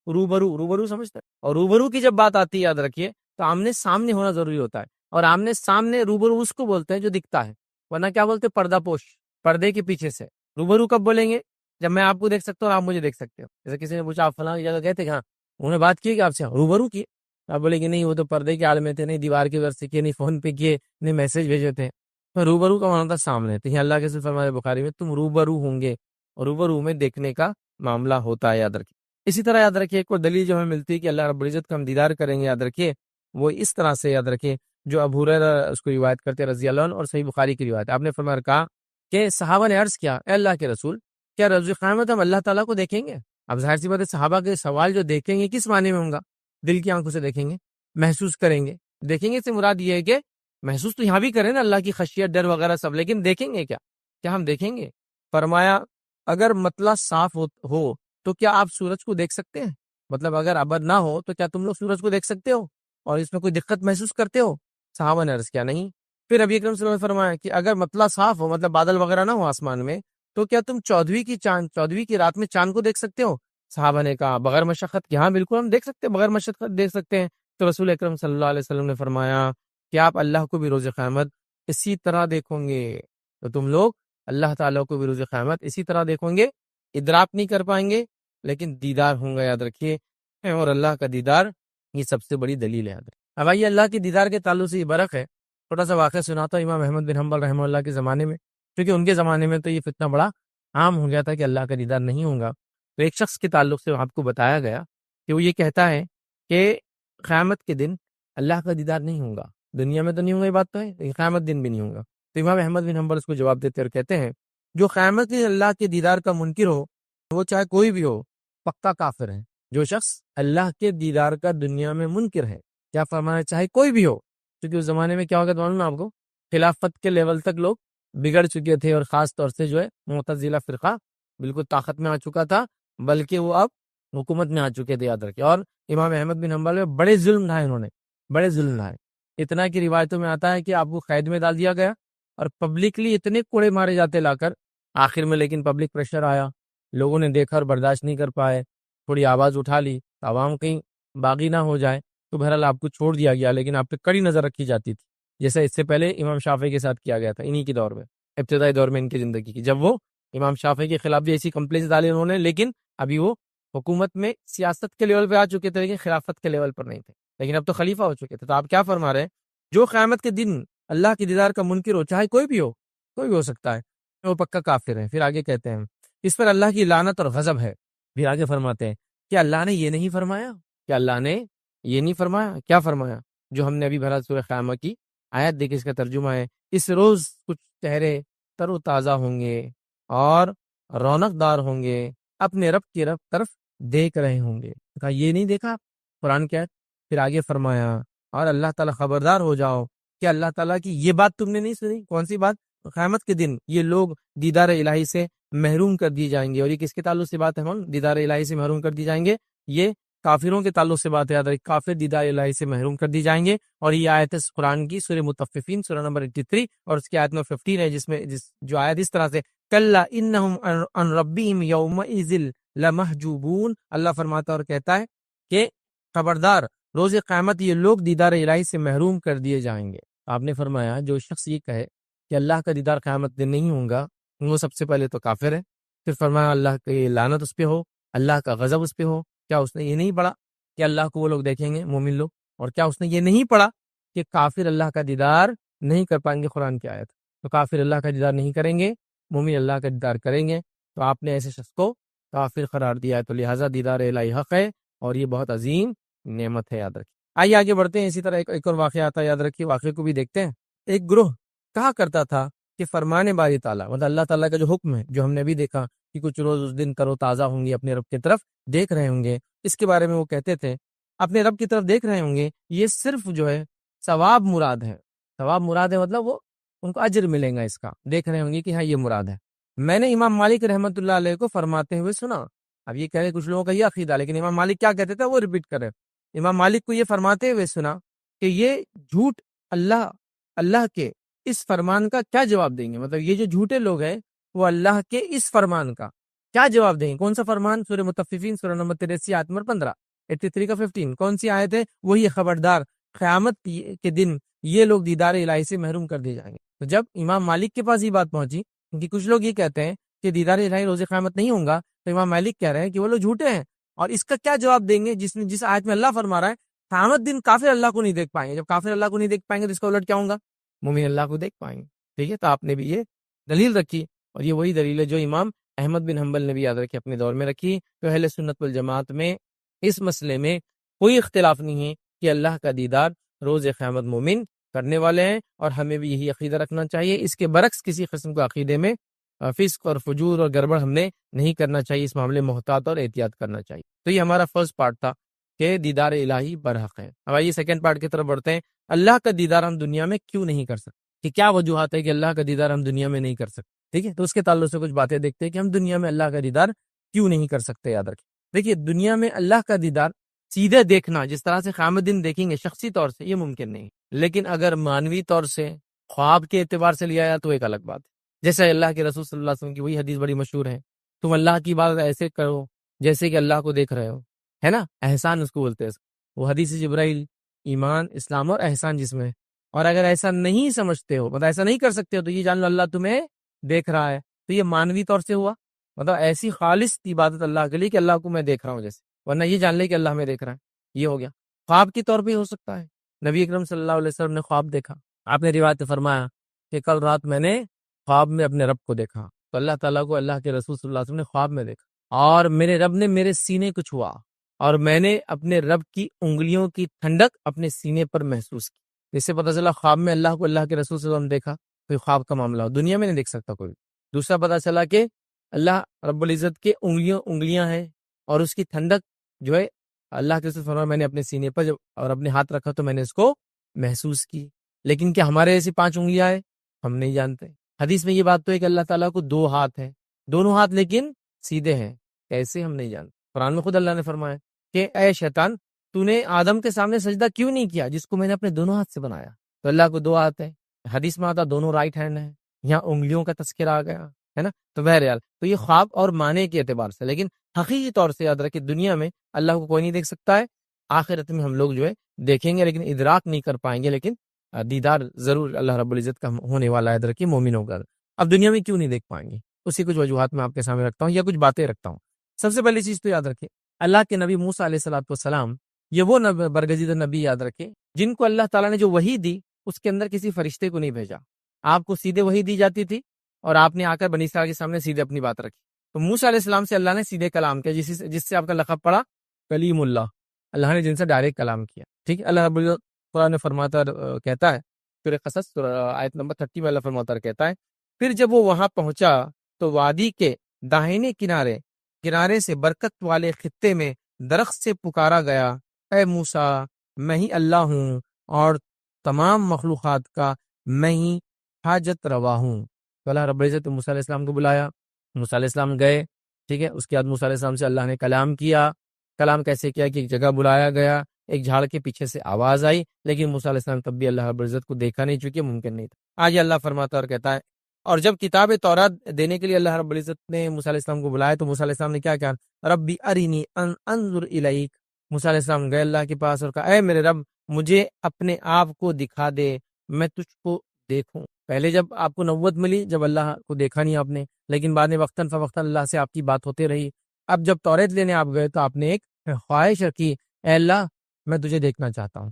Speaker 1: روبرو سمجھتے ہیں. اور روبرو کی جب بات آتی ہے، یاد رکھیے، تو آمنے سامنے ہونا ضروری ہوتا ہے. اور آمنے سامنے روبرو اس کو بولتے ہیں جو دکھتا ہے، ورنہ کیا بولتے ہیں؟ پردہ پوش، پردے کے پیچھے سے. روبرو کب بولیں گے؟ جب میں آپ کو دیکھ سکتا ہوں اور آپ مجھے دیکھ سکتے ہو. جیسے کسی نے پوچھا آپ فلاں کی جگہ گئے تھے کہاں، انہوں نے بات کی کہ آپ سے روبرو کی، آپ بولے کہ نہیں وہ تو پردے کے عالم میں تھے، نہیں دیوار کی وجہ سے کیے، نہیں فون پہ کیے، نہیں میسج بھیجے تھے. تو روبرو کا معنی تھا سامنے. تو یہ اللہ کے رسول فرمایا بخاری میں تم روبرو ہوں گے، اور روبرو میں دیکھنے کا معاملہ ہوتا ہے، یاد رکھیے. اسی طرح یاد رکھیے ایک اور دلیل جو ہمیں ملتی ہے کہ اللہ رب العزت کا ہم دیدار کریں گے، یاد رکھیے وہ اس طرح سے، یاد رکھیے جو ابو ہریرہ اس کو روایت کرتے رضی اللہ عنہ، اور صحیح بخاری کی روایت. آپ نے فرمایا کہا کہ صحابہ نے عرض کیا اے اللہ کے رسول، کیا روز قیامت ہم اللہ تعالیٰ کو دیکھیں گے؟ اب ظاہر سی بات ہے صحابہ کے سوال جو دیکھیں گے کس معنی میں ہوں گا؟ دل کی آنکھوں سے دیکھیں گے، محسوس کریں گے. دیکھیں گے سے مراد یہ ہے کہ محسوس تو یہاں بھی کریں نا اللہ کی خشیت، ڈر وغیرہ سب، لیکن دیکھیں گے کیا ہم دیکھیں گے؟ فرمایا اگر مطلع صاف ہو تو کیا آپ سورج کو دیکھ سکتے ہیں؟ مطلب اگر ابر نہ ہو تو کیا تم لوگ سورج کو دیکھ سکتے ہو اور اس میں کوئی دقت محسوس کرتے ہو؟ صحابہ نے عرض کیا نہیں. پھر نبی اکرم صلی اللہ علیہ وسلم نے فرمایا کہ اگر مطلع صاف ہو، مطلب بادل وغیرہ نہ ہو آسمان میں، تو کیا تم 14ویں کی رات میں چاند کو دیکھ سکتے ہو؟ صحابہ نے کہا بغیر مشقت کہ ہاں بالکل ہم دیکھ سکتے ہیں، بغیر مشقت دیکھ سکتے ہیں. تو رسول اکرم صلی اللہ علیہ وسلم نے فرمایا کہ آپ اللہ کو بھی روز قیامت اسی طرح دیکھو گے. تو تم لوگ اللہ تعالیٰ کو بھی روز قیامت اسی طرح دیکھو گے، ادراک نہیں کر پائیں گے لیکن دیدار ہوں گا، یاد رکھیے. اور اللہ کا دیدار یہ سب سے بڑی دلیل ہے، یاد رکھیے. اب آئیے اللہ کے دیدار کے تعلق سے یہ برق ہے. چھوٹا سا واقعہ سناتا ہوں امام احمد بن حنبل رحمہ اللہ کے زمانے میں، کیونکہ ان کے زمانے میں تو یہ فتنہ بڑا عام ہو گیا تھا کہ اللہ کا دیدار نہیں ہوگا. تو ایک شخص کے تعلق سے آپ کو بتایا گیا کہ وہ یہ کہتا ہے کہ قیامت کے دن اللہ کا دیدار نہیں ہوگا. دنیا میں تو نہیں ہوگا، یہ بات تو ہے، قیامت دن بھی نہیں ہوگا. تو امام احمد بن حنبل اس کو جواب دیتے اور کہتے ہیں جو قیامت کے اللہ کے دیدار کا منکر ہو، وہ چاہے کوئی بھی ہو، پکا کافر ہے. جو شخص اللہ کے دیدار کا دنیا میں منکر ہے، کیا فرمانا، چاہے کوئی بھی ہو. کیونکہ اس زمانے میں کیا ہوگا تو معلوم ہے آپ کو، خلافت کے لیول تک لوگ بگڑ چکے تھے، اور خاص طور سے جو ہے معتزلہ فرقہ بالکل طاقت میں آ چکا تھا، بلکہ وہ اب حکومت میں آ چکے تھے، یاد رکھیں. اور امام احمد بن حنبل میں بڑے ظلم ڈھائے انہوں نے، بڑے ظلم ڈھائے. اتنا کی روایتوں میں آتا ہے کہ آپ کو قید میں ڈال دیا گیا، اور پبلکلی اتنے کوڑے مارے جاتے لا کر آخر میں. لیکن پبلک پریشر آیا، لوگوں نے دیکھا اور برداشت نہیں کر پائے، تھوڑی آواز اٹھا لی، عوام کہیں باغی نہ ہو جائے، تو بہرحال آپ کو چھوڑ دیا گیا، لیکن آپ پہ کڑی نظر رکھی جاتی تھی. جیسے اس سے پہلے امام شافعی کے ساتھ کیا گیا تھا، انہی کے دور میں، ابتدائی دور میں ان کی زندگی کی، جب وہ امام شافعی کے خلاف بھی ایسی کمپلینس ڈالی انہوں نے، لیکن ابھی وہ حکومت میں سیاست کے لیول پہ آ چکے تھے، لیکن خلافت کے لیول پر نہیں تھے. لیکن اب تو خلیفہ ہو چکے تھے. تو آپ کیا فرما رہے ہیں؟ جو قیامت کے دن اللہ کی دیدار کا منکر ہو، چاہے کوئی بھی ہو سکتا ہے، وہ پکا کافر ہے. پھر آگے کہتے ہیں اس پر اللہ کی لعنت اور غضب ہے. پھر آگے فرماتے ہیں کہ اللہ نے یہ نہیں فرمایا، کہ اللہ نے یہ نہیں فرمایا. کیا فرمایا؟ جو ہم نے ابھی بھرا سورہ قیامہ کی آیت دیکھیں، اس کا ترجمہ ہے اس روز کچھ چہرے تر و تازہ ہوں گے اور رونق دار ہوں گے، اپنے رب کی طرف دیکھ رہے ہوں گے. کہا یہ نہیں دیکھا قرآن کی آیت؟ پھر آگے فرمایا اور اللہ تعالیٰ خبردار ہو جاؤ کہ اللہ تعالیٰ کی یہ بات تم نے نہیں سنی. کون سی بات؟ قیامت کے دن یہ لوگ دیدار الہی سے محروم کر دی جائیں گے. اور یہ کس کے تعلق سے بات ہے؟ ہم دیدار الہی سے محروم کر دی جائیں گے. یہ کافروں کے تعلق سے بات یاد رکھی، کافر دیدار الہی سے محروم کر دی جائیں گے، اور یہ آیت ہے قرآن کی سورہ مطففین سورہ نمبر 83 اور اس کی آیت نمبر 15 ہے، جو آیت اس طرح سے کلا انہم عن ربہم یومئذ لمحجوبون، اللہ فرماتا اور کہتا ہے کہ خبردار روز قیامت یہ لوگ دیدار الہی سے محروم کر دیے جائیں گے۔ آپ نے فرمایا جو شخص یہ کہے کہ اللہ کا دیدار قیامت دن نہیں ہوگا، وہ سب سے پہلے تو کافر ہے۔ پھر فرمایا اللہ کی لعنت اس پہ ہو، اللہ کا غضب اس پہ ہو۔ کیا اس نے یہ نہیں پڑھا کہ اللہ کو وہ لوگ دیکھیں گے مومن لوگ؟ اور کیا اس نے یہ نہیں پڑھا کہ کافر اللہ کا دیدار نہیں کر پائیں گے؟ قرآن کی آیت، تو کافر اللہ کا دیدار نہیں کریں گے، مومن اللہ کا دیدار کریں گے، تو آپ نے ایسے شخص کو کافر قرار دیا ہے۔ تو لہٰذا دیدار الہی حق ہے اور یہ بہت عظیم نعمت ہے، یاد رکھیے۔ آئیے آگے بڑھتے ہیں، اسی طرح ایک اور واقعہ آتا ہے، یاد رکھیے، واقعے کو بھی دیکھتے ہیں۔ ایک گروہ کہا کرتا تھا کہ فرمان باری تعالیٰ، مطلب اللہ تعالیٰ کا جو حکم ہے، جو ہم نے بھی دیکھا کہ کچھ روز اس دن تر و تازہ ہوں گے، اپنے رب کی طرف دیکھ رہے ہوں گے، اس کے بارے میں وہ کہتے تھے اپنے رب کی طرف دیکھ رہے ہوں گے، یہ صرف جو ہے ثواب مراد ہے، ثواب مراد ہے، مطلب وہ ان کو اجر ملے گا اس کا، دیکھ رہے ہوں گے کہ ہاں یہ مراد ہے۔ میں نے امام مالک رحمۃ اللہ علیہ کو فرماتے ہوئے سنا، اب یہ کہہ رہے کچھ لوگوں کا یہ عقیدہ، لیکن امام مالک کیا کہتے تھے وہ ریپیٹ کرے۔ امام مالک کو یہ فرماتے ہوئے سنا کہ یہ جھوٹ اللہ کے اس فرمان کا کیا جواب دیں گے، مطلب یہ جو جھوٹے لوگ ہیں وہ اللہ کے اس فرمان کا کیا جواب دیں گے؟ کون سا فرمان؟ سورہ مطففین سورہ نمبر 83 آیت نمبر 15، 83 کا 15 کون سی آیت ہے؟ وہی خبردار قیامت کے دن یہ لوگ دیدار الہی سے محروم کر دیے جائیں گے۔ تو جب امام مالک کے پاس یہ بات پہنچی کہ کچھ لوگ یہ کہتے ہیں کہ دیدار الہی روز قیامت نہیں ہوگا، تو امام مالک کہہ رہے ہیں کہ وہ لوگ جھوٹے ہیں، اور اس کا کیا جواب دیں گے جس آیت میں اللہ فرما رہا ہے قیامت دن کافر اللہ کو نہیں دیکھ پائیں گے۔ جب کافر اللہ کو نہیں دیکھ پائیں گے تو اس کا الٹ کیا ہوگا؟ مومن اللہ کو دیکھ پائیں گے۔ ٹھیک ہے، تو آپ نے بھی یہ دلیل رکھی، اور یہ وہی دلیل ہے جو امام احمد بن حنبل نے بھی یاد رکھی، اپنے دور میں رکھی۔ تو اہل سنت والجماعت میں اس مسئلے میں کوئی اختلاف نہیں ہے کہ اللہ کا دیدار روز قیامت مومن کرنے والے ہیں، اور ہمیں بھی یہی عقیدہ رکھنا چاہیے۔ اس کے برعکس کسی قسم کو عقیدے میں فسق اور فجور اور گڑبڑ ہم نے نہیں کرنا چاہیے، اس معاملے میں محتاط اور احتیاط کرنا چاہیے۔ تو یہ ہمارا فرسٹ پارٹ تھا کہ دیدار الہی برحق ہے۔ اب آئیے سیکنڈ پارٹ کی طرف بڑھتے ہیں، اللہ کا دیدار ہم دنیا میں کیوں نہیں کر سکتے، کہ کیا وجوہات ہے کہ اللہ کا دیدار ہم دنیا میں نہیں کر سکتے۔ ٹھیک ہے، تو اس کے تعلق سے کچھ باتیں دیکھتے ہیں کہ ہم دنیا میں اللہ کا دیدار کیوں نہیں کر سکتے۔ یاد رکھیں، دیکھیے دنیا میں اللہ کا دیدار سیدھے دیکھنا جس طرح سے قیامت دن دیکھیں گے شخصی طور سے، یہ ممکن نہیں، لیکن اگر مانوی طور سے خواب کے اعتبار سے لیا جائے تو ایک الگ بات ہے۔ جیسے اللہ کے رسول صلی اللہ علیہ وسلم کی وہی حدیث بڑی مشہور ہے، تم اللہ کی بات ایسے کرو جیسے کہ اللہ کو دیکھ رہے ہو، ہے نا، احسان اس کو بولتے ہیں۔ وہ حدیث جبرائیل ایمان، اسلام اور احسان جس میں، اور اگر ایسا نہیں سمجھتے ہو، مطلب ایسا نہیں کر سکتے ہو، تو یہ جان لو اللہ تمہیں دیکھ رہا ہے، تو یہ مانوی طور سے ہوا، مطلب ایسی خالص عبادت اللہ کے لیے کہ اللہ کو میں دیکھ رہا ہوں جیسے، ورنہ یہ جان لے کہ اللہ میں دیکھ رہا ہے، یہ ہو گیا۔ خواب کی طور پہ ہو سکتا ہے، نبی اکرم صلی اللہ علیہ وسلم نے خواب دیکھا، آپ نے روایت فرمایا کہ کل رات میں نے خواب میں اپنے رب کو دیکھا، تو اللہ تعالیٰ کو اللہ کے رسول صلی اللہ علیہ وسلم نے خواب میں دیکھا، اور میرے رب نے میرے سینے کو چھوا، اور میں نے اپنے رب کی انگلیوں کی ٹھنڈک اپنے سینے پر محسوس کی۔ اس سے پتہ چلا خواب میں اللہ کو اللہ کے رسول صلی اللہ علیہ وسلم دیکھا، تو خواب کا معاملہ ہو، دنیا میں نہیں دیکھ سکتا کوئی۔ دوسرا پتہ چلا کہ اللہ رب العزت کے انگلیاں ہیں، اور اس کی ٹھنڈک جو ہے اللہ کے رسول فرمایا میں نے اپنے سینے پر جب اور اپنے ہاتھ رکھا تو میں نے اس کو محسوس کی۔ لیکن کیا ہمارے ایسی 5 انگلیاں ہیں؟ ہم نہیں جانتے۔ حدیث میں یہ بات تو ہے کہ اللہ تعالیٰ کو 2 ہاتھ ہیں، دونوں ہاتھ لیکن سیدھے ہیں، کیسے ہم نہیں جانتے۔ قرآن میں خود اللہ نے فرمایا کہ اے شیطان تو نے آدم کے سامنے سجدہ کیوں نہیں کیا جس کو میں نے اپنے دونوں ہاتھ سے بنایا؟ تو اللہ کو 2 ہاتھ ہیں، حدیث میں آتا دونوں رائٹ ہینڈ ہیں، یہاں انگلیوں کا تذکرہ آ گیا ہے نا۔ تو بہرحال تو یہ خواب اور معنی کے اعتبار سے، لیکن حقیقی طور سے یاد رکھیں دنیا میں اللہ کو کوئی نہیں دیکھ سکتا ہے، آخرت میں ہم لوگ جو ہے دیکھیں گے لیکن ادراک نہیں کر پائیں گے، لیکن دیدار ضرور اللہ رب العزت کا ہونے والا ہے، یاد رکھیں مومنوں کا۔ اب دنیا میں کیوں نہیں دیکھ پائیں گے، اسی کچھ وجوہات میں آپ کے سامنے رکھتا ہوں یا کچھ باتیں رکھتا ہوں۔ سب سے پہلی چیز تو یاد رکھیں اللہ کے نبی موسیٰ علیہ السلام یہ وہ برگزیدہ نبی یاد رکھیں جن کو اللہ تعالیٰ نے جو وحی دی اس کے اندر کسی فرشتے کو نہیں بھیجا، آپ کو سیدھے وحی دی جاتی تھی اور آپ نے آ کر بنی اسرائیل کے سامنے سیدھے اپنی بات رکھی۔ تو موسیٰ علیہ السلام سے اللہ نے سیدھے کلام کیا، جس سے آپ کا لقب پڑا کلیم اللہ، اللہ نے جن سے ڈائریکٹ کلام کیا۔ ٹھیک ہے، اللہ رب العزت قرآن فرماتا کہتا ہے سورہ قصص آیت نمبر 30 میں اللہ فرماتا کہتا ہے پھر جب وہ وہاں پہنچا تو وادی کے داہنے کنارے سے برکت والے خطے میں درخت سے پکارا گیا، اے موسیٰ میں ہی اللہ ہوں اور تمام مخلوقات کا میں ہی حاجت روا ہوں۔ تو اللہ رب العزت موسیٰ علیہ السلام کو بلایا، موسیٰ علیہ السلام گئے، ٹھیک ہے، اس کے بعد موسیٰ علیہ السلام سے اللہ نے کلام کیا، کلام کیسے کیا کہ ایک جگہ بلایا گیا، ایک جھاڑ کے پیچھے سے آواز آئی، لیکن موسیٰ علیہ السلام تب بھی اللہ رب العزت کو دیکھا نہیں، چونکہ ممکن نہیں تھا۔ آج اللہ فرماتا اور کہتا ہے، اور جب کتاب تورات دینے کے لیے اللہ رب العزت نے موسیٰ علیہ السلام کو بلایا تو موسیٰ علیہ السلام نے کیا کہا؟ ربی ارینی انظر الیک۔ موسیٰ علیہ السلام گئے اللہ کے پاس اور کہا، اے میرے رب مجھے اپنے آپ کو دکھا دے، میں تجھ کو دیکھوں۔ پہلے جب آپ کو نبوت ملی، جب اللہ کو دیکھا نہیں آپ نے، لیکن بعد میں وقتاً فوقتاً اللہ سے آپ کی بات ہوتے رہی۔ اب جب توریت لینے آپ گئے تو آپ نے ایک خواہش رکھی، اے اللہ میں تجھے دیکھنا چاہتا ہوں،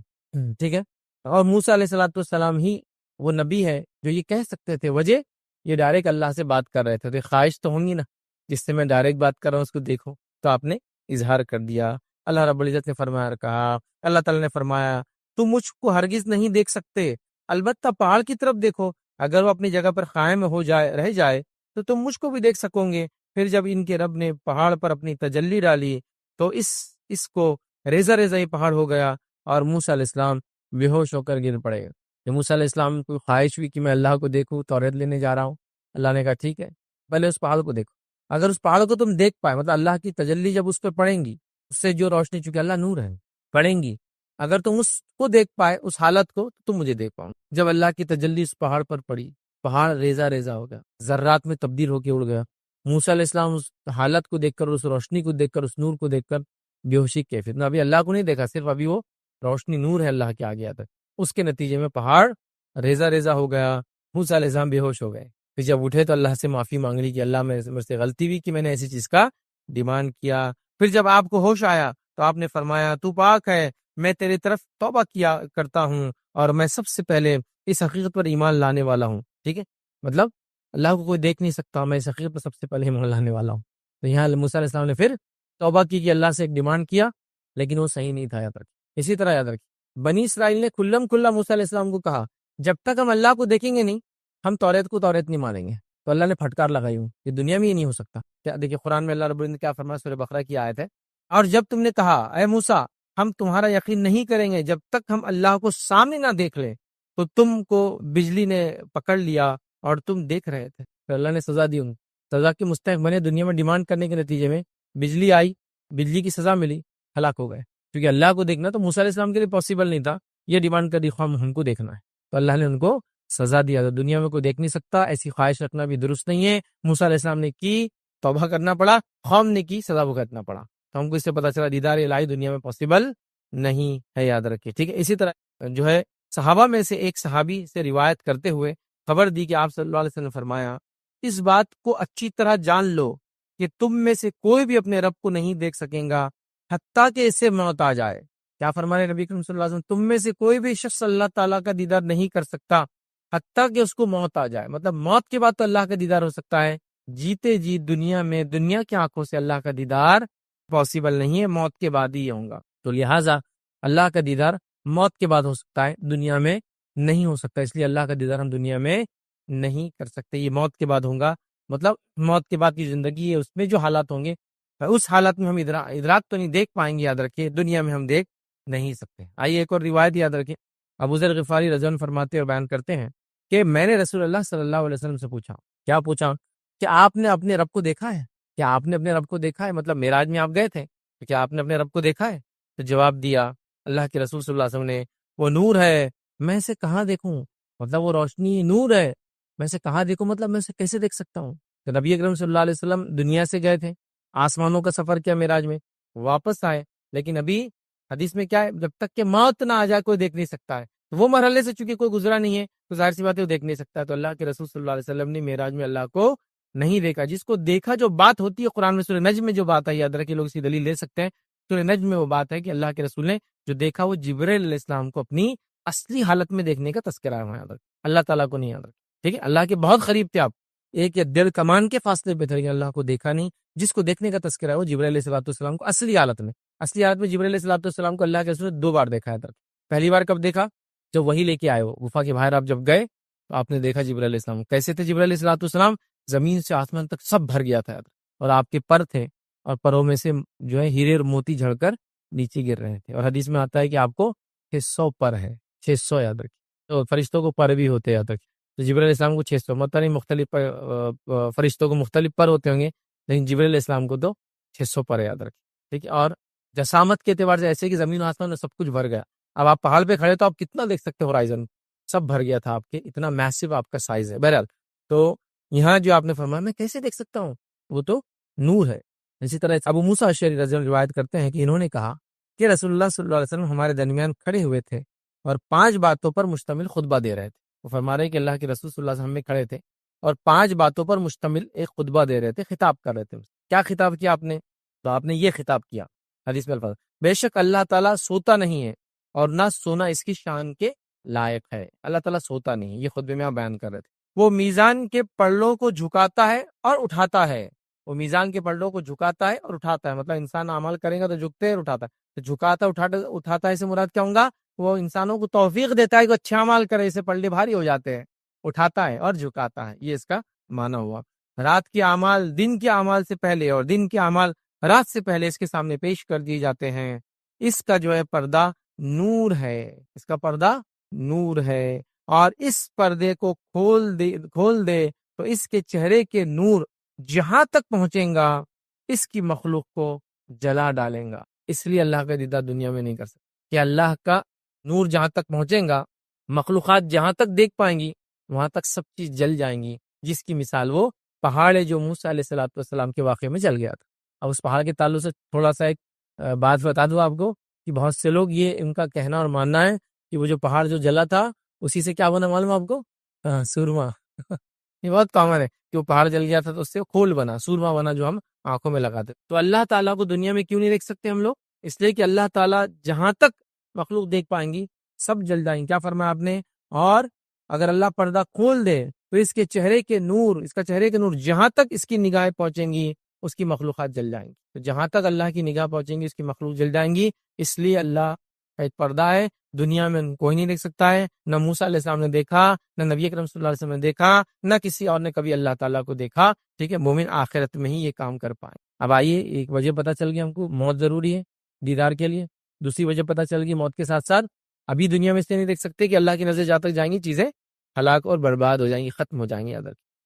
Speaker 1: ٹھیک ہے۔ اور موسیٰ علیہ السلام ہی وہ نبی ہے جو یہ کہہ سکتے تھے، وجہ یہ ڈائریکٹ اللہ سے بات کر رہے تھے، تو خواہش تو ہوں گی نا، جس سے میں ڈائریکٹ بات کر رہا ہوں اس کو دیکھو، تو آپ نے اظہار کر دیا۔ اللہ رب العزت نے فرمایا، کہا اللہ تعالیٰ نے فرمایا، تم مجھ کو ہرگز نہیں دیکھ سکتے، البتہ پہاڑ کی طرف دیکھو، اگر وہ اپنی جگہ پر قائم ہو جائے، رہ جائے تو تم مجھ کو بھی دیکھ سکو گے۔ پھر جب ان کے رب نے پہاڑ پر اپنی تجلی ڈالی تو اس کو ریزہ ریزہ ہی پہاڑ ہو گیا، اور موسیٰ علیہ السلام بے ہوش ہو کر گر پڑے۔ جب موسیٰ علیہ السلام کو خواہش ہوئی کہ میں اللہ کو دیکھوں، توریت لینے جا رہا ہوں، اللہ نے کہا ٹھیک ہے، پہلے اس پہاڑ کو دیکھو، اگر اس پہاڑ کو تم دیکھ پائے، مطلب اللہ کی تجلی جب اس پہ پڑیں گی، اس سے جو روشنی، چونکہ اللہ نور ہے، پڑیں گی، اگر تم اس کو دیکھ پائے، اس حالت کو، تو تم مجھے دیکھ پاؤ۔ جب اللہ کی تجلی اس پہاڑ پر پڑی، پہاڑ ریزہ ریزہ ہو گیا، ذرات میں تبدیل ہو کے اڑ گیا۔ موسیٰ علیہ السلام اس حالت کو دیکھ کر، اس روشنی کو دیکھ کر، اس نور کو دیکھ کر بے ہوشی کی کیفیت میں، ابھی اللہ کو نہیں دیکھا، صرف ابھی وہ روشنی نور ہے اللہ کے آگے آتا ہے، اس کے نتیجے میں پہاڑ ریزہ ریزہ ہو گیا، موسیٰ علیہ السلام بے ہوش ہو گئے۔ پھر جب اٹھے تو اللہ سے معافی مانگ لی کہ اللہ میرے سے غلطی ہوئی کہ میں نے ایسی چیز کا ڈیمانڈ کیا۔ پھر جب آپ کو ہوش آیا تو آپ نے فرمایا، تو پاک ہے، میں تیری طرف توبہ کیا کرتا ہوں، اور میں سب سے پہلے اس حقیقت پر ایمان لانے والا ہوں، ٹھیک ہے، مطلب اللہ کو کوئی دیکھ نہیں سکتا، میں اس حقیقت پر سب سے پہلے ایمان لانے والا ہوں۔ تو یہاں موسیٰ علیہ السلام نے پھر توبہ کی کہ اللہ سے ایک ڈیمانڈ کیا، لیکن وہ صحیح نہیں تھا، یاد رکھیں۔ اسی طرح یاد رکھیں، بنی اسرائیل نے کھلا موسیٰ علیہ السلام کو کہا، جب تک ہم اللہ کو دیکھیں گے نہیں، ہم توریت کو توریت نہیں مانیں گے۔ تو اللہ نے پھٹکار لگائی ہوں، یہ دنیا میں یہ نہیں ہو سکتا۔ کیا دیکھیں قرآن میں اللہ رب العزت نے کیا فرمایا، سورہ بقرہ کی آیت ہے، اور جب تم نے کہا اے موسیٰ ہم تمہارا یقین نہیں کریں گے جب تک ہم اللہ کو سامنے نہ دیکھ لیں، تو تم کو بجلی نے پکڑ لیا اور تم دیکھ رہے تھے، پھر اللہ نے سزا دی، ان سزا کے مستحق بنے، دنیا میں ڈیمانڈ کرنے کے نتیجے میں بجلی آئی، بجلی کی سزا ملی، ہلاک ہو گئے، کیونکہ اللہ کو دیکھنا تو موسیٰ علیہ السلام کے لیے پاسبل نہیں تھا، یہ ڈیمانڈ کر دی خواہ ہم کو دیکھنا ہے، تو اللہ نے ان کو سزا دیا۔ تو دنیا میں کوئی دیکھ نہیں سکتا، ایسی خواہش رکھنا بھی درست نہیں ہے۔ موسیٰ علیہ السلام نے کی، توبہ کرنا پڑا، قوم نے کی، سزا بھگتنا پڑا، تو ہم کو اس سے پتہ چلا دیدار الہی دنیا میں پاسبل نہیں ہے، یاد رکھیے، ٹھیک ہے۔ اسی طرح جو ہے صحابہ میں سے ایک صحابی سے روایت کرتے ہوئے خبر دی کہ آپ صلی اللہ علیہ وسلم نے فرمایا، اس بات کو اچھی طرح جان لو کہ تم میں سے کوئی بھی اپنے رب کو نہیں دیکھ سکیں گا حتیٰ کہ اسے موت آ جائے۔ کیا فرمانے نبی کریم صلی اللہ علیہ وسلم، تم میں سے کوئی بھی شخص اللہ تعالیٰ کا دیدار نہیں کر سکتا حتیٰ کہ اس کو موت آ جائے، مطلب موت کے بعد تو اللہ کا دیدار ہو سکتا ہے، جیتے جی دنیا میں دنیا کی آنکھوں سے اللہ کا دیدار پاسبل نہیں ہے، موت کے بعد ہی ہوگا۔ تو لہٰذا اللہ کا دیدار موت کے بعد ہو سکتا ہے، دنیا میں نہیں ہو سکتا، اس لیے اللہ کا دیدار ہم دنیا میں نہیں کر سکتے، یہ موت کے بعد ہوگا، مطلب موت کے بعد کی زندگی ہے، اس میں جو حالات ہوں گے اس حالات میں ہم ادراک تو نہیں دیکھ پائیں گے، یاد رکھیے دنیا میں ہم دیکھ نہیں سکتے۔ آئیے ایک اور روایت یاد رکھیں، ابو ذر غفاری رضی اللہ عنہ فرماتے اور بیان کرتے ہیں کہ میں نے رسول اللہ صلی اللہ علیہ وسلم سے پوچھا، کیا پوچھا؟ کہ آپ نے اپنے رب کو دیکھا ہے؟ کیا آپ نے اپنے رب کو دیکھا ہے؟ مطلب معراج میں آپ گئے تھے، تو کیا آپ نے اپنے رب کو دیکھا ہے؟ تو جواب دیا اللہ کے رسول صلی اللہ علیہ وسلم نے، وہ نور ہے، میں اسے کہاں دیکھوں، مطلب وہ روشنی نور ہے، میں اسے کہاں دیکھوں، مطلب میں اسے کیسے دیکھ سکتا ہوں؟ تو نبی اکرم صلی اللہ علیہ وسلم دنیا سے گئے تھے، آسمانوں کا سفر کیا معراج میں، واپس آئے، لیکن ابھی حدیث میں کیا ہے، جب تک کہ موت نہ آ جائے کوئی دیکھ نہیں سکتا ہے، تو وہ مرحلے سے چونکہ کوئی گزرا نہیں ہے تو ظاہر سی بات ہے وہ دیکھ نہیں سکتا ہے۔ تو اللہ کے رسول صلی اللہ علیہ وسلم نے معراج میں اللہ کو نہیں دیکھا، جس کو دیکھا جو بات ہوتی ہے قرآن میں سورہ نجم میں جو بات ہے، یاد رکھیں لوگ اسی دلیل لے سکتے ہیں، سورہ نجم میں وہ بات ہے کہ اللہ کے رسول نے جو دیکھا وہ جبرائیل علیہ السلام کو اپنی اصلی حالت میں دیکھنے کا تذکرہ ہے، یاد رکھیں اللہ تعالیٰ کو نہیں یاد رکھیں، ٹھیک ہے، اللہ کے بہت قریب تھے آپ، ایک یا ڈیڑھ کمان کے فاصلے پہ تھے، لیکن اللہ کو دیکھا نہیں، جس کو دیکھنے کا تذکرہ ہے وہ جبرائیل علیہ السلام کو اصلی حالت میں جبرائیل علیہ السلام کو اللہ کے رسول نے 2 بار دیکھا ہے۔ پہلی بار کب دیکھا؟ جب وہی لے کے آئے ہو غفا کے باہر، آپ جب گئے تو آپ نے دیکھا جبرائیل علیہ السلام کیسے تھے، جبرائیل علیہ السلام زمین سے آسمان تک سب بھر گیا تھا، اور آپ کے پر تھے، اور پروں میں سے جو ہے ہیرے اور موتی جھڑ کر نیچے گر رہے تھے، اور حدیث میں آتا ہے کہ آپ کو 600 پر ہے، 600 یاد رکھیں، تو فرشتوں کو پر بھی ہوتے یاد رکھیں، تو جبرائیل علیہ السلام کو 600، مطلب نہیں مختلف فرشتوں کو مختلف پر ہوتے ہوں گے، لیکن جبرائیل علیہ السلام کو تو 600 پر یاد رکھیں، ٹھیک ہے۔ اور جسامت کے اعتبار سے ایسے کہ زمین و آسمان میں سب کچھ بھر گیا. اب آپ پہاڑ پہ کھڑے تو آپ کتنا دیکھ سکتے ہو ہورائزن، سب بھر گیا تھا آپ کے، اتنا میسو آپ کا سائز ہے. بہرحال تو یہاں جو آپ نے فرمایا میں کیسے دیکھ سکتا ہوں، وہ تو نور ہے. اسی طرح ابو موسیٰ اشعری رضی اللہ عنہ روایت کرتے ہیں کہ انہوں نے کہا کہ رسول اللہ صلی اللہ علیہ وسلم ہمارے درمیان کھڑے ہوئے تھے اور 5 باتوں پر مشتمل خطبہ دے رہے تھے. وہ فرما رہے ہیں کہ اللہ کے رسول صلی اللہ علیہ وسلم میں کھڑے تھے اور 5 باتوں پر مشتمل ایک خطبہ دے رہے تھے، خطاب کر رہے تھے. کیا خطاب کیا آپ نے؟ تو آپ نے یہ خطاب کیا، حدیث میں الفاظ، بے شک اللہ تعالیٰ سوتا نہیں ہے اور نہ سونا اس کی شان کے لائق ہے. اللہ تعالیٰ سوتا نہیں ہے، یہ خطبے میں آپ بیان کر رہے تھے. وہ میزان کے پلڑوں کو جھکاتا ہے اور اٹھاتا ہے. وہ میزان کے پلڑوں کو جھکاتا ہے اور اٹھاتا ہے، مطلب انسان عمل کرے گا تو جھکتے اور اٹھاتا ہے. تو جھکاتا اٹھاتا ہے سے مراد کیا ہوگا؟ وہ انسانوں کو توفیق دیتا ہے کہ اچھا عمل کرے، اسے پلڑے بھاری ہو جاتے ہیں. اٹھاتا ہے اور جھکاتا ہے، یہ اس کا معنی ہوا. رات کے اعمال دن کے اعمال سے پہلے اور دن کے اعمال رات سے پہلے اس کے سامنے پیش کر دیے جاتے ہیں. اس کا جو ہے پردہ نور ہے، اس کا پردہ نور ہے، اور اس پردے کو کھول دے تو اس کے چہرے کے نور جہاں تک پہنچیں گا اس کی مخلوق کو جلا ڈالیں گا. اس لیے اللہ کا دیدار دنیا میں نہیں کر سکتا کہ اللہ کا نور جہاں تک پہنچیں گا، مخلوقات جہاں تک دیکھ پائیں گی وہاں تک سب چیز جل جائیں گی. جس کی مثال وہ پہاڑ ہے جو موسیٰ علیہ الصلوۃ والسلام کے واقعے میں جل گیا تھا. اب اس پہاڑ کے تعلق سے تھوڑا سا ایک بات بتا دوں آپ کو کہ بہت سے لوگ یہ ان کا کہنا اور ماننا ہے کہ وہ جو پہاڑ جو جلا تھا اسی سے کیا بنا معلوم آپ کو؟ سورما. یہ بہت کامن ہے کہ وہ پہاڑ جل گیا تھا تو اس سے کھول بنا، سورما بنا جو ہم آنکھوں میں لگاتے. تو اللہ تعالیٰ کو دنیا میں کیوں نہیں دیکھ سکتے ہم لوگ؟ اس لیے کہ اللہ تعالیٰ جہاں تک مخلوق دیکھ پائیں گی سب جل جائیں گی. کیا فرمایا آپ نے؟ اور اگر اللہ پردہ کھول دے تو اس کے چہرے کے نور، اس کا چہرے کے نور جہاں تک اس کی نگاہیں پہنچیں گی اس کی مخلوقات جل جائیں گی. تو جہاں تک اللہ کی نگاہ پہنچیں گی اس کی مخلوق جل جائیں گی. اس لیے اللہ کا ایک پردہ ہے، دنیا میں کوئی نہیں دیکھ سکتا ہے. نہ موسیٰ علیہ السلام نے دیکھا، نہ نبی اکرم صلی اللہ علیہ وسلم نے دیکھا، نہ کسی اور نے کبھی اللہ تعالیٰ کو دیکھا. ٹھیک ہے، مومن آخرت میں ہی یہ کام کر پائے. اب آئیے ایک وجہ پتہ چل گئی ہم کو، موت ضروری ہے دیدار کے لیے. دوسری وجہ پتہ چل گئی موت کے ساتھ ساتھ ابھی دنیا میں اس لیے نہیں دیکھ سکتے کہ اللہ کی نظر جہاں تک جائیں گی چیزیں ہلاک اور برباد ہو جائیں گی، ختم ہو جائیں گی.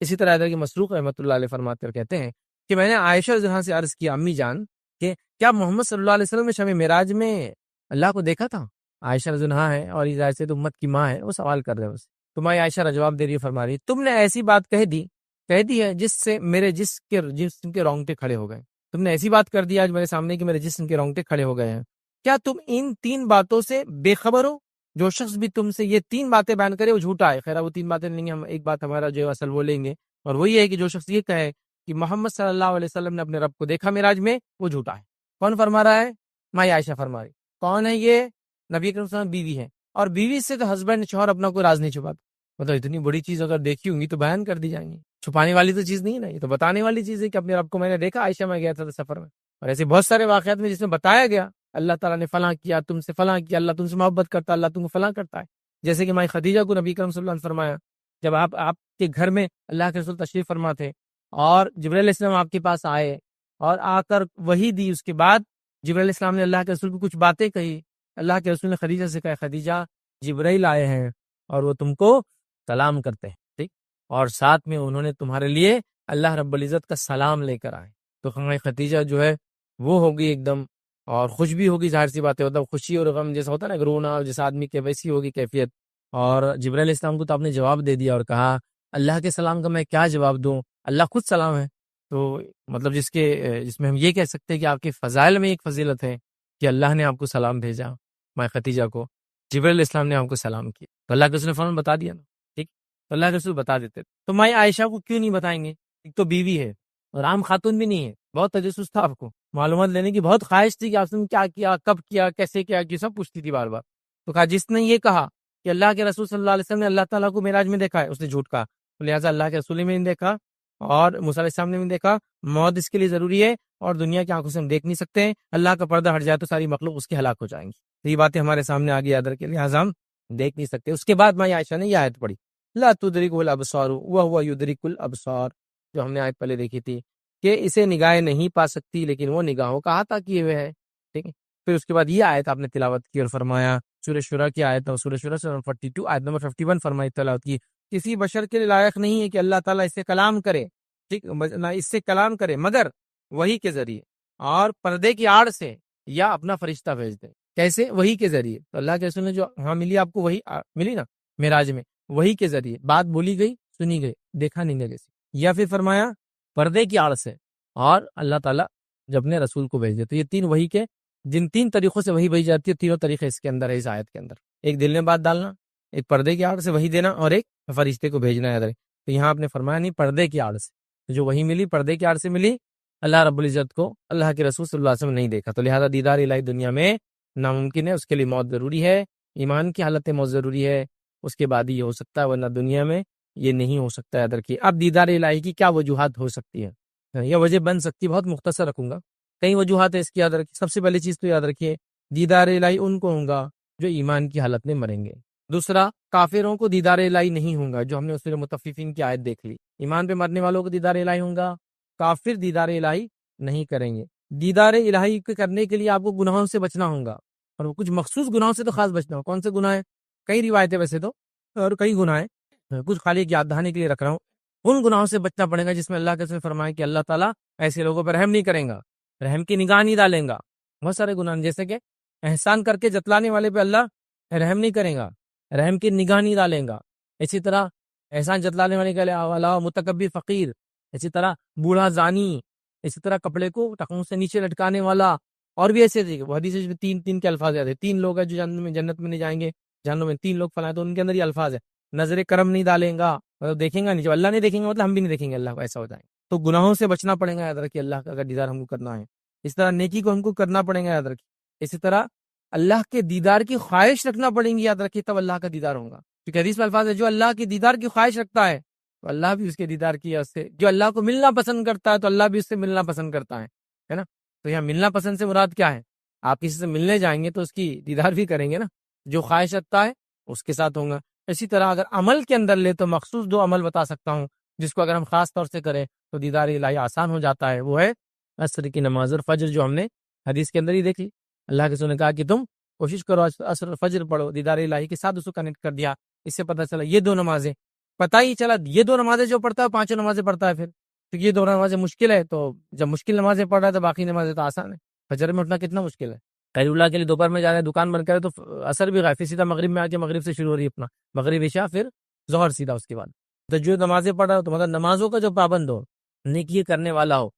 Speaker 1: اسی طرح ادھر کے مسروق رحمۃ اللہ علیہ فرماتے اور کہتے ہیں کہ میں نے عائشہ رضی اللہ عنہا سے عرض کیا، امی جان کہ کیا محمد صلی اللہ علیہ وسلم نے شب معراج میں اللہ کو دیکھا تھا؟ عائشہ رضی اللہ عنہا ہے اور یہ ظاہر سے تو امت کی ماں ہے، وہ سوال کر رہے ہیں. تو ماں عائشہ جواب دے رہی ہے، فرما رہی ہے تم نے ایسی بات کہہ دی ہے جس سے میرے جسم کے رونگٹے کھڑے ہو گئے. تم نے ایسی بات کر دی آج میرے سامنے کہ میرے جسم کے رونگٹے کھڑے ہو گئے ہیں. کیا تم ان 3 باتوں سے بے خبر ہو؟ جو شخص بھی تم سے یہ 3 باتیں بیان کرے وہ جھوٹا ہے. خیر وہ 3 باتیں لیں گے ہم، ایک بات ہمارا جو اصل وہ لیں گے، اور وہ یہ ہے کہ جو شخص یہ کہے کہ محمد صلی اللہ علیہ وسلم نے اپنے رب کو دیکھا معراج میں، وہ جھوٹا ہے. کون فرما رہا ہے؟ ماں عائشہ فرما رہی. کون ہے یہ؟ نبی اکرم صلی اللہ علیہ وسلم بیوی ہے، اور بیوی سے تو ہسبینڈ شوہر اپنا کوئی راز نہیں چھپاتا. مطلب اتنی بڑی چیز اگر دیکھی ہوں گی تو بیان کر دی جائیں گی. چھپانے والی تو چیز نہیں ہے نا، یہ تو بتانے والی چیز ہے کہ اپنے رب کو میں نے دیکھا، عائشہ میں گیا تھا سفر میں. اور ایسے بہت سارے واقعات میں جس میں بتایا گیا اللہ تعالیٰ نے فلاں کیا، تم سے فلاں کیا، اللہ تم سے محبت کرتا، اللہ تم کو فلاں کرتا ہے. جیسے کہ مائی خدیجہ کو نبی کرم صلی اللہ علیہ وسلم فرمایا جب آپ کے گھر میں اللہ کے رسول تشریف فرما تھے اور جبرائیل علیہ السلام آپ کے پاس آئے اور آ کر وحی دی. اس کے بعد جبرائیل علیہ السلام نے اللہ کے رسول کو کچھ باتیں کہی. اللہ کے رسول نے خدیجہ سے کہا خدیجہ جبرائیل آئے ہیں اور وہ تم کو سلام کرتے ہیں، ٹھیک، اور ساتھ میں انہوں نے تمہارے لیے اللہ رب العزت کا سلام لے کر آئے. تو خدیجہ جو ہے وہ ہوگی ایک دم، اور خوش بھی ہوگی، ظاہر سی بات ہے، مطلب خوشی اور غم جیسا ہوتا ہے نا، رونا جس آدمی کے ویسی ہوگی کیفیت. اور جبرائیل علیہ السلام کو تو آپ نے جواب دے دیا اور کہا اللہ کے سلام کا میں کیا جواب دوں، اللہ خود سلام ہے. تو مطلب جس میں ہم یہ کہہ سکتے ہیں کہ آپ کے فضائل میں ایک فضیلت ہے کہ اللہ نے آپ کو سلام بھیجا، ماں خدیجہ کو جبرائیل علیہ السلام نے آپ کو سلام کیا. تو اللہ کے رسول نے فوراً بتا دیا نا، ٹھیک، تو اللہ کے رسول بتا دیتے. تو ماں عائشہ کو کیوں نہیں بتائیں گے؟ ایک تو بیوی ہے اور عام خاتون بھی نہیں ہے، بہت تجسس تھا، آپ کو معلومات لینے کی بہت خواہش تھی کہ آپ نے کیا کیا، کب کیا، کیسے کیا، یہ سب پوچھتی تھی بار بار. تو کہا جس نے یہ کہا کہ اللہ کے رسول صلی اللہ علیہ وسلم نے اللہ تعالیٰ کو معراج میں دیکھا ہے اس نے جھوٹ کہا. تو لہٰذا اللہ کے رسول میں نہیں دیکھا اور موسیٰ علیہ السلام نے نہیں دیکھا، موت اس کے لیے ضروری ہے اور دنیا کی آنکھوں سے ہم دیکھ نہیں سکتے ہیں. اللہ کا پردہ ہٹ جائے تو ساری مخلوق اس کے ہلاک ہو جائیں گی. تو یہ باتیں ہمارے سامنے آ گئی ادر کے لحاظ ہم دیکھ نہیں سکتے. اس کے بعد ماں عائشہ نے یہ آیت پڑھی لا تدرک الابصار وهو يدرك الابصار، جو ہم نے آیت پہلے دیکھی تھی کہ اسے نگاہیں نہیں پا سکتی لیکن وہ نگاہوں کا احاطہ کیے ہوئے ہے. ٹھیک ہے، پھر اس کے بعد یہ آیت آپ نے تلاوت کی اور فرمایا سورہ شورى کی آیت، سورہ شورى 42 آیت نمبر 51 فرمائی تلاوت کی. کسی بشر کے لیے لائق نہیں ہے کہ اللہ تعالیٰ اس سے کلام کرے، ٹھیک، نہ اس سے کلام کرے مگر وحی کے ذریعے اور پردے کی آڑ سے یا اپنا فرشتہ بھیج دیں. کیسے؟ وحی کے ذریعے. تو اللہ کے رسول نے جو ہاں ملی آپ کو وحی ملی نا معراج میں، وحی کے ذریعے بات بولی گئی، سنی گئی، دیکھا نہیں گیا کسی. یا پھر فرمایا پردے کی آڑ سے، اور اللہ تعالیٰ جب نے رسول کو بھیج دیا. تو یہ تین وحی کے جن تین طریقوں سے وحی بھیج جاتی ہے، تینوں طریقے اس کے اندر ہے، اس آیت کے اندر. ایک دل میں بات ڈالنا، ایک پردے کی آڑ سے وحی دینا، اور ایک فرشتے کو بھیجنا ہے. تو یہاں آپ نے فرمایا نہیں پردے کی آڑ سے، جو وحی ملی پردے کی آڑ سے ملی. اللہ رب العزت کو اللہ کے رسول صلی اللہ علیہ وسلم نہیں دیکھا، تو لہذا دیدار الہی دنیا میں ناممکن ہے. اس کے لیے موت ضروری ہے، ایمان کی حالت موت ضروری ہے، اس کے بعد ہی یہ ہو سکتا ہے، ورنہ دنیا میں یہ نہیں ہو سکتا ہے. ادھر کی اب دیدار الہی کی کیا وجوہات ہو سکتی ہے یا وجہ بن سکتی ہے، بہت مختصر رکھوں گا. کئی وجوہات ہے اس کی یاد رکھیے. سب سے پہلی چیز تو یاد رکھیے دیدار الہی ان کو ہوگا جو ایمان کی حالت میں مریں گے. دوسرا، کافروں کو دیدار الہی نہیں ہوگا، جو ہم نے سورہ مطففین کی آیت دیکھ لی. ایمان پہ مرنے والوں کو دیدار الہی ہوگا، کافر دیدار الہی نہیں کریں گے. دیدار الہی کرنے کے لیے آپ کو گناہوں سے بچنا ہوگا، اور وہ کچھ مخصوص گناہوں سے تو خاص بچنا ہوگا. کون سے گناہ ہیں؟ کئی روایتیں ویسے تو، اور کئی گناہ ہیں، کچھ خالی یاد دہانی کے لیے رکھ رہا ہوں. ان گناہوں سے بچنا پڑے گا جس میں اللہ کے رسول نے فرمایا کہ اللہ تعالیٰ ایسے لوگوں پر رحم نہیں کریں گا، رحم کی نگاہ نہیں ڈالیں گا. بہت سارے گناہ ہیں، جیسے کہ احسان کر کے جتلانے والے پہ اللہ رحم نہیں کرے گا، رحم کی نگاہ نہیں ڈالیں گا. اسی طرح احسان جتلانے والے کے علاوہ متکبر فقیر، اسی طرح بوڑھا زانی، اسی طرح کپڑے کو ٹخنوں سے نیچے لٹکانے والا، اور بھی ایسے تھے. وہ حدیث میں تین کے الفاظ یاد ہے. تین لوگ ہیں جو جنت میں نہیں جائیں گے، جہنم میں تین لوگ فلاں، تو ان کے اندر یہ الفاظ ہے. نظر کرم نہیں ڈالیں گا، مطلب دیکھیں گا نہیں، جب اللہ نہیں دیکھیں گے مطلب ہم بھی نہیں دیکھیں گے اللہ کو، ایسا ہوتا ہے. تو گناہوں سے بچنا پڑے گا، یاد رکھیے اللہ کا اگر دیدار ہم کو کرنا ہے. اس طرح نیکی کو ہم کو کرنا پڑے گا، یاد رکھیے. اسی طرح اللہ کے دیدار کی خواہش رکھنا پڑیں گی، یاد رکھیے، تب اللہ کا دیدار ہوگا. کیونکہ حدیث میں الفاظ ہے جو اللہ کی دیدار کی خواہش رکھتا ہے تو اللہ بھی اس کے دیدار کی اس سے، جو اللہ کو ملنا پسند کرتا ہے تو اللہ بھی اس سے ملنا پسند کرتا ہے نا. تو یہاں ملنا پسند سے مراد کیا ہے؟ آپ کسی سے ملنے جائیں گے تو اس کی دیدار بھی کریں گے نا، جو خواہش رکھتا ہے اس کے ساتھ ہوگا. اسی طرح اگر عمل کے اندر لے تو مخصوص دو عمل بتا سکتا ہوں جس کو اگر ہم خاص طور سے کریں تو دیدار الہی آسان ہو جاتا ہے. وہ ہے عصر کی نماز اور فجر، جو ہم نے حدیث کے اندر ہی دیکھی. اللہ کے رسول نے کہا کہ تم کوشش کرو عصر اور فجر پڑھو، دیدار الہی کے ساتھ اس کو کنیکٹ کر دیا. اس سے پتہ چلا یہ دو نمازیں، پتہ ہی چلا یہ دو نمازیں جو پڑھتا ہے پانچوں نمازیں پڑھتا ہے. پھر تو یہ دو نمازیں مشکل ہے، تو جب مشکل نمازیں پڑھ رہا ہے تو باقی نمازیں تو آسان ہے. فجر میں اٹھنا کتنا مشکل ہے، خیر اللہ کے لیے دوپہر میں جا رہے ہیں دکان بند کرے تو اثر بھی غائب، سیدھا مغرب میں آ کے مغرب سے شروع ہو رہی ہے اپنا مغرب عشاء، پھر ظہر سیدھا اس کے بعد. تو جو نمازیں پڑھ رہا ہو تو مطلب نمازوں کا جو پابند ہو، نیکی کرنے والا ہو،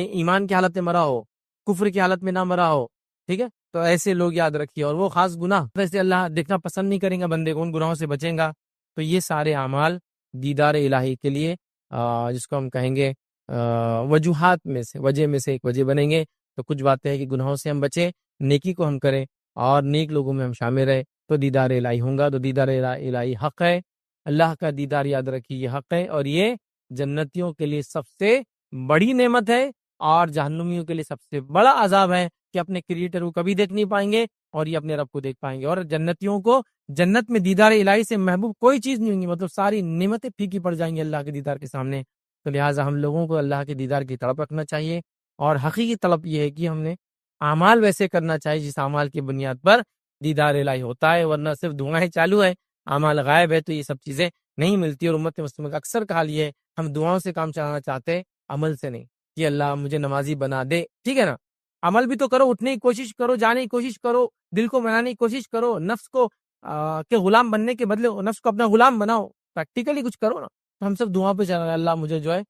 Speaker 1: ایمان کی حالت میں مرا ہو، کفر کی حالت میں نہ مرا ہو، ٹھیک ہے. تو ایسے لوگ یاد رکھیے. اور وہ خاص گناہ ویسے اللہ دیکھنا پسند نہیں کریں گا بندے کو، ان گناہوں سے بچیں گا. تو یہ سارے اعمال دیدار الہی کے لیے جس کو ہم کہیں گے وجوہات میں سے، وجہ میں سے ایک وجہ بنیں گے. تو کچھ باتیں ہیں کہ گناہوں سے ہم بچیں، نیکی کو ہم کریں، اور نیک لوگوں میں ہم شامل رہیں تو دیدار الہی ہوں گا. تو دیدار الہی حق ہے، اللہ کا دیدار یاد رکھیے یہ حق ہے، اور یہ جنتیوں کے لیے سب سے بڑی نعمت ہے، اور جہنمیوں کے لیے سب سے بڑا عذاب ہے کہ اپنے کریٹر کو کبھی دیکھ نہیں پائیں گے اور یہ اپنے رب کو دیکھ پائیں گے. اور جنتیوں کو جنت میں دیدار الہی سے محبوب کوئی چیز نہیں ہوگی، مطلب ساری نعمتیں پھیکی پڑ جائیں گی اللہ کے دیدار کے سامنے. تو لہٰذا ہم لوگوں کو اللہ کے دیدار کی طلب رکھنا چاہیے، اور حقیقی طلب یہ ہے کہ ہم نے اعمال ویسے کرنا چاہیے جس اعمال کی بنیاد پر دیدار الہی ہوتا ہے، ورنہ صرف دعائیں چالو ہے، اعمال غائب ہے، تو یہ سب چیزیں نہیں ملتی. اور امت مسلمہ کا اکثر کہا یہ ہے ہم دعاؤں سے کام چلانا چاہتے ہیں، عمل سے نہیں کہ اللہ مجھے نمازی بنا دے. ٹھیک ہے نا، عمل بھی تو کرو، اٹھنے کی کوشش کرو، جانے کی کوشش کرو، دل کو بنانے کی کوشش کرو، نفس کو کے غلام بننے کے بدلے نفس کو اپنا غلام بناؤ، پریکٹیکلی کچھ کرو نا. ہم سب دعا پہ چلا رہے ہیں، اللہ مجھے جو ہے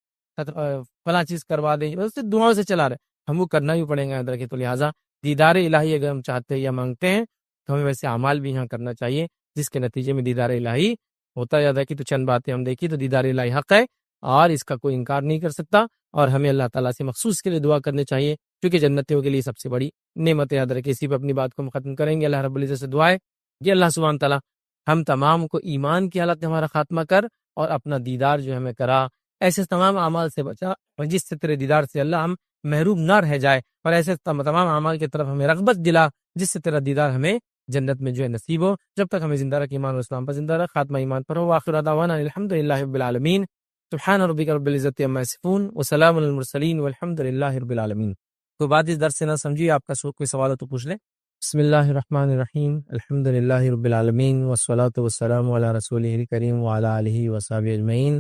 Speaker 1: فلاں چیز کروا دے، بس دعاؤں سے چلا رہے، ہم کو کرنا بھی پڑے گا ادھر کے. تو لہٰذا دیدار الہی اگر ہم چاہتے ہیں یا مانگتے ہیں تو ہمیں ویسے اعمال بھی یہاں کرنا چاہیے جس کے نتیجے میں دیدار الہی ہوتا جاتا ہے. کہ تو چند باتیں ہم دیکھی تو دیدار الہی حق ہے اور اس کا کوئی انکار نہیں کر سکتا، اور ہمیں اللہ تعالیٰ سے مخصوص کے لیے دعا کرنی چاہیے کیونکہ جنتیوں کے لیے سب سے بڑی نعمت یاد رکھے. اسی پہ اپنی بات کو ہم ختم کریں گے. اللہ رب العزت سے دعا ہے کہ اللہ سبحانہ تعالیٰ ہم تمام کو ایمان کی حالت میں ہمارا خاتمہ کر اور اپنا دیدار جو ہمیں کرا، ایسے تمام اعمال سے بچا اور جس سے تیرے دیدار سے اللہ ہم محروم نہ رہ جائے، اور ایسے تمام اعمال کی طرف ہمیں رغبت دلا جس سے تیرا دیدار ہمیں جنت میں جو ہے نصیب ہو. جب تک ہمیں زندہ رکھ ایمان و اسلام پر زندہ رکھ، خاتمہ ایمان پر ہو. وآخر دعوانا الحمدللہ رب العالمین. سبحان ربک رب العزت عما یصفون وسلام علی المرسلین والحمدللہ رب العالمین. کوئی بات اس درس سے نہ سمجھی، آپ کا کوئی سوال ہو تو پوچھ لیں. بسم اللہ الرحمن الرحیم. الحمدللہ رب العالمین والصلاة والسلام علی رسولہ الکریم وعلی آلہ وصحبہ اجمعین.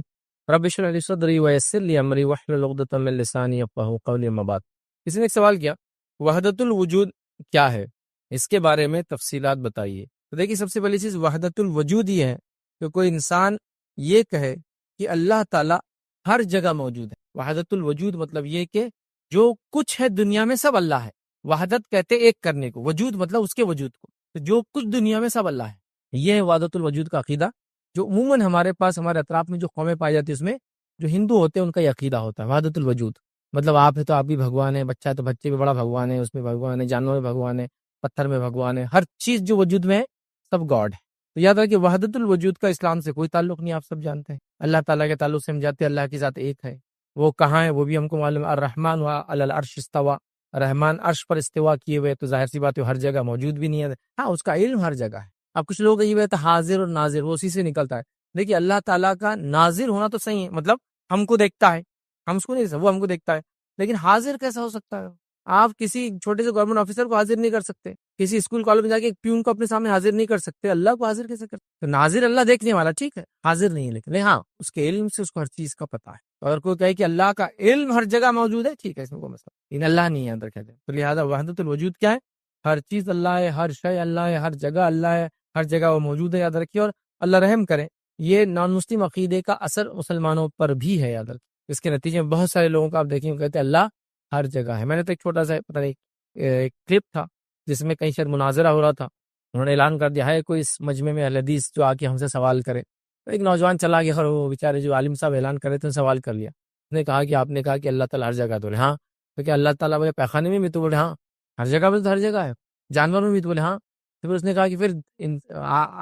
Speaker 1: رب اشرح لی صدری ویسر لی امری واحلل عقدۃ من لسانی یفقہوا قولی. اما بعد، کسی نے ایک سوال کیا وحدت الوجود کیا ہے، اس کے بارے میں تفصیلات بتائیے۔ تو دیکھیے سب سے پہلی چیز وحدت الوجود یہ ہے کہ کوئی انسان یہ کہے کہ اللہ تعالیٰ ہر جگہ موجود ہے۔ وحدت الوجود مطلب یہ کہ جو کچھ ہے دنیا میں سب اللہ ہے۔ وحدت کہتے ایک کرنے کو، وجود مطلب اس کے وجود کو، تو جو کچھ دنیا میں سب اللہ ہے، یہ ہے وحدت الوجود کا عقیدہ، جو عموماً ہمارے پاس ہمارے اطراف میں جو قومیں پائی جاتی ہیں اس میں جو ہندو ہوتے ہیں ان کا یہ عقیدہ ہوتا ہے وحدت الوجود، مطلب آپ ہے تو آپ بھی بھگوان ہے، بچہ ہے تو بچے بھی بڑا بھگوان ہے، اس میں بھگوان ہے، جانور میں بھگوان ہے، پتھر میں بھگوان ہے، ہر چیز جو وجود میں ہے سب گاڈ ہے۔ تو یاد رکھیں وحدت الوجود کا اسلام سے کوئی تعلق نہیں، آپ سب جانتے ہیں۔ اللہ تعالیٰ کے تعلق سے ہم جاتے ہیں اللہ کی ذات ایک ہے، وہ کہاں ہے وہ بھی ہم کو معلوم ہے۔ الرحمن علی العرش استوى، رحمان عرش پر استوا کیے ہوئے، تو ظاہر سی بات ہے ہر جگہ موجود بھی نہیں ہے، ہاں اس کا علم ہر جگہ ہے۔ اب کچھ لوگ یہ ہے حاضر اور ناظر، وہ اسی سے نکلتا ہے۔ دیکھیے اللہ تعالیٰ کا ناظر ہونا تو صحیح ہے، مطلب ہم کو دیکھتا ہے، ہم اس کو نہیں، وہ ہم کو دیکھتا ہے، لیکن حاضر کیسا ہو سکتا ہے؟ آپ کسی چھوٹے سے گورنمنٹ آفیسر کو حاضر نہیں کر سکتے، کسی اسکول کالج میں جا کے ایک پیون کو اپنے سامنے حاضر نہیں کر سکتے، اللہ کو حاضر کیسے کرتے؟ تو ناظر اللہ دیکھنے والا ٹھیک ہے، حاضر نہیں ہے، لیکن ہاں اس کے علم سے اس کو ہر چیز کا پتہ ہے۔ اگر کوئی کہے کہ اللہ کا علم ہر جگہ موجود ہے، ٹھیک ہے، اس میں کوئی مسئلہ لیکن اللہ نہیں ہے اندر کہتے ہیں۔ تو لہٰذا وحدت الوجود کیا ہے؟ ہر چیز اللہ ہے، ہر شے اللہ ہے، ہر جگہ اللہ ہے، ہر جگہ وہ موجود ہے، یاد رکھیے۔ اور اللہ رحم کرے، یہ نان مسلم عقیدے کا اثر مسلمانوں پر بھی ہے، یاد رکھیے۔ اس کے نتیجے میں بہت سارے لوگوں کا آپ دیکھیں کہتے ہیں اللہ ہر جگہ ہے۔ میں نے تو ایک چھوٹا سا پتہ نہیں ایک کلپ تھا جس میں کہیں شاید مناظرہ ہو رہا تھا، انہوں نے اعلان کر دیا ہے کوئی اس مجمع میں اہل حدیث جو آ کے ہم سے سوال کرے، تو ایک نوجوان چلا گیا اور وہ بیچارے جو عالم صاحب اعلان کر رہے تھے سوال کر لیا۔ اس نے کہا کہ آپ نے کہا کہ اللہ تعالیٰ ہر جگہ، تو بولے ہاں، تو کیا اللہ تعالیٰ بولے پیخانے میں بھی؟ تو بولے ہاں، ہر جگہ بولے تو ہر جگہ ہے، جانوروں میں بھی؟ تو بولے ہاں۔ تو پھر اس نے کہا کہ پھر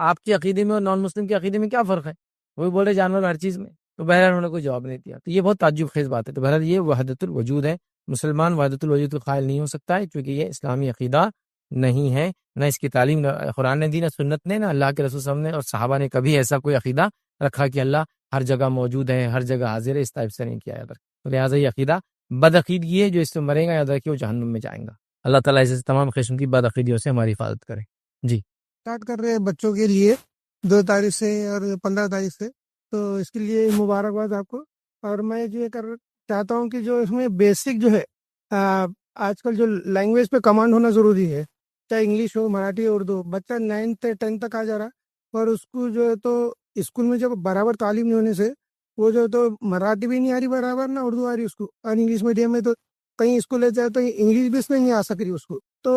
Speaker 1: آپ کے عقیدے میں اور نان مسلم کے عقیدے میں کیا فرق ہے؟ وہ بولے جانور ہر چیز میں۔ تو بہرحال انہوں نے کوئی جواب نہیں دیا، تو یہ بہت تعجب خیز بات ہے۔ تو بہرحال یہ وحدت الوجود ہے، مسلمان وحدت الوجود کا قائل نہیں ہو سکتا ہے کیونکہ یہ اسلامی عقیدہ نہیں ہے، نہ اس کی تعلیم نہ قرآن نے دی، نہ سنت نے، نہ اللہ کے رسول صلی اللہ علیہ وسلم نے اور صحابہ نے کبھی ایسا کوئی عقیدہ رکھا کہ اللہ ہر جگہ موجود ہے، ہر جگہ حاضر ہے، اس ٹائپ سے نہیں کیا یاد رکھیں۔ تو لہٰذا یہ عقیدہ بدعقیدگی ہے، جو اس سے مرے گا یاد رکھیے وہ جہنم میں جائیں گا۔ اللہ تعالیٰ اس تمام قسم کی بدعقیدیوں سے ہماری حفاظت کرے۔ جی
Speaker 2: اسٹارٹ کر رہے ہیں بچوں کے لیے 2 تاریخ سے اور 15 تاریخ سے، تو اس کے لیے مبارکباد آپ کو۔ اور میں یہ چاہتا ہوں کہ جو اس میں بیسک جو ہے آج کل جو لینگویج پہ کمانڈ ہونا ضروری ہے، چاہے انگلش ہو، مراٹھی، اردو۔ بچہ 9th 10th تک آ جا رہا، اور اس کو جو ہے تو اسکول میں جب برابر تعلیم نہیں ہونے سے وہ جو ہے تو مراٹھی بھی نہیں آ رہی برابر، نہ اردو آ رہی اس کو، اور انگلش میڈیم میں تو کہیں اسکول لے جائے تو انگلش بھی اس میں نہیں آ سک رہی اس کو، تو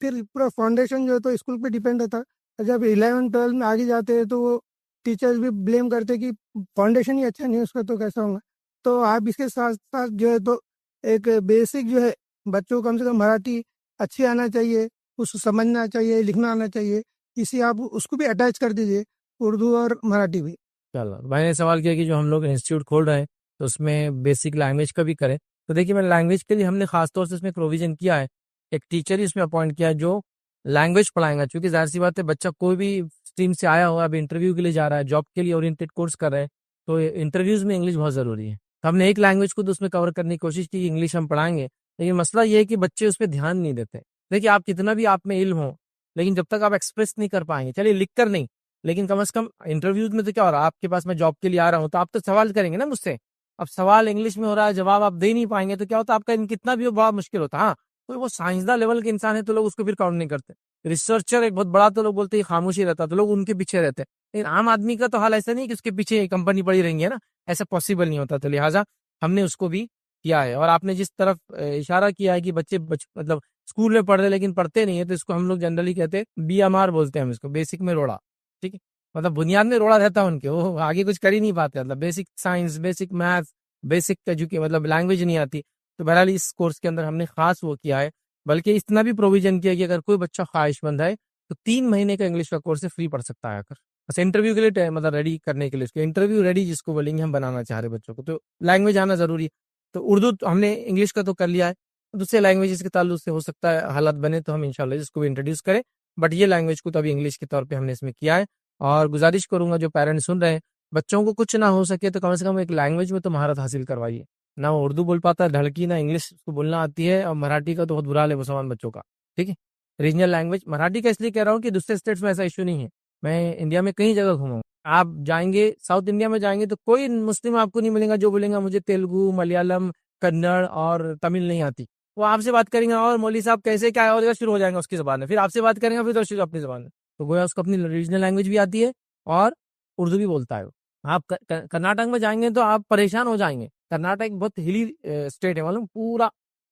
Speaker 2: پھر پورا فاؤنڈیشن جو ہے تو اسکول پہ ڈیپینڈ رہتا ہے۔ جب 11 12 میں آگے جاتے ہیں تو وہ ٹیچرز بھی بلیم کرتے کہ فاؤنڈیشن ہی اچھا نہیں ہے اس کا، تو کیسا ہوگا؟ تو آپ اس کے ساتھ ساتھ جو ہے تو ایک بیسک جو ہے بچوں کو کم سے کم مراٹھی اچھی آنا چاہیے، اس کو سمجھنا چاہیے، لکھنا آنا چاہیے، اسی آپ اس کو بھی اٹیچ کر دیجیے، اردو اور مراٹھی بھی۔
Speaker 1: چلو، میں نے سوال کیا کہ جو ہم لوگ انسٹیٹیوٹ کھول رہے ہیں تو اس میں بیسک لینگویج کا بھی کریں، تو دیکھیے میں لینگویج کے لیے ہم نے خاص طور سے اس میں پروویژن کیا ہے، ایک ٹیچر ہی اس میں اپوائنٹ کیا ہے جو لینگویج پڑھائیں گا، چونکہ ظاہر سی بات ہے بچہ کوئی بھی اسٹریم سے آیا ہوا ابھی انٹرویو کے لیے جا رہا ہے، جاب کے لیے اورینٹیڈ کورس کر رہے ہیں، تو انٹرویوز میں انگلش بہت ضروری ہے۔ تو ہم نے ایک لینگویج کو تو اس میں کور کرنے کی کوشش کی کہ انگلش ہم پڑھائیں گے، لیکن مسئلہ یہ ہے کہ بچے اس پہ دھیان نہیں دیتے۔ دیکھیے آپ کتنا بھی آپ میں علم ہو، لیکن جب تک آپ ایکسپریس نہیں کر پائیں گے، چلیے لکھ کر نہیں، لیکن کم از کم انٹرویوز میں تو کیا ہو رہا ہے، آپ کے پاس میں جاب کے لیے آ رہا ہوں تو آپ تو سوال کریں گے نا مجھ سے، اب سوال انگلش میں ہو رہا ہے، جواب آپ دے نہیں پائیں گے، تو کیا ہوتا ہے آپ کا کتنا بھی بڑا مشکل ہوتا ہے۔ ہاں کوئی وہ سائنسداں لیول کے انسان ہے تو لوگ اس کو پھر کاؤنٹ نہیں کرتے، ریسرچر ایک بہت بڑا تو لوگ بولتے ہیں خاموشی رہتا تو لوگ ان کے پیچھے رہتے، لیکن عام آدمی کا تو حال ایسا نہیں کہ اس کے پیچھے کمپنی پڑی رہیں گی نا، ایسا پاسبل نہیں ہوتا۔ تو لہٰذا ہم نے اس کو بھی کیا ہے، اور آپ نے جس طرف اشارہ کیا ہے کہ بچے مطلب اسکول میں پڑھ رہے لیکن پڑھتے نہیں ہے، تو اس کو ہم لوگ جنرلی کہتے ہیں BMR بولتے ہیں ہم اس کو، بیسک میں روڑا، ٹھیک ہے، مطلب بنیاد میں روڑا رہتا ہے ان کے، وہ آگے کچھ کر ہی نہیں پاتے، مطلب basic science, basic math, basic مطلب لینگویج نہیں آتی۔ تو بہرحال اس کورس کے اندر ہم نے خاص وہ کیا ہے، بلکہ اتنا بھی پروویژن کیا کہ اگر کوئی بچہ خواہش مند ہے تو 3 مہینے کا انگلش کا کورس فری پڑھ سکتا ہے، اگر بس انٹرویو کے لیے مطلب ریڈی کرنے کے لیے، اس کے انٹرویو ریڈی جس کو بولیں گے ہم بنانا چاہ رہے بچوں کو، تو لینگویج آنا ضروری ہے۔ تو اردو ہم نے انگلش کا تو کر لیا ہے، دوسرے لینگویجز کے تعلق سے ہو سکتا ہے حالات بنے تو ہم انشاءاللہ اس کو بھی انٹروڈیوس کریں، بٹ یہ لینگویج کو تو ابھی انگلش کے طور پہ ہم نے اس میں کیا ہے۔ اور گزارش کروں گا جو پیرنٹس سن رہے ہیں، بچوں کو کچھ نہ ہو سکے تو کم سے کم ایک لینگویج میں تو مہارت حاصل کروائیے، نہ وہ اردو بول پاتا ہے دھڑکی، نہ انگلش اس کو بولنا آتی ہے، اور مراٹھی کا تو بہت برا حال ہے مسلمان بچوں کا، ٹھیک ہے۔ ریجنل لینگویج مراٹھی کا اس لیے کہہ رہا ہوں کہ دوسرے اسٹیٹس میں ایسا ایشو نہیں ہے، میں انڈیا میں کئی جگہ گھوما ہوں، آپ جائیں گے ساؤتھ انڈیا میں جائیں گے تو کوئی مسلم آپ کو نہیں ملے گا جو بولے گا مجھے تیلگو، ملیالم، کنڑ اور تمل نہیں آتی، وہ آپ سے بات کریں گے اور مولوی صاحب کیسے کیا ہے اور شروع ہو جائیں گے اس کی زبان میں، پھر آپ سے بات کریں گے پھر تو شروع اپنی زبان میں. تو گویا اس کو اپنی ریجنل لینگویج بھی آتی ہے اور اردو بھی بولتا ہے. آپ کرناٹک میں جائیں گے تو آپ پریشان ہو جائیں گے. کرناٹک ایک بہت ہلی اسٹیٹ ہے، معلوم، پورا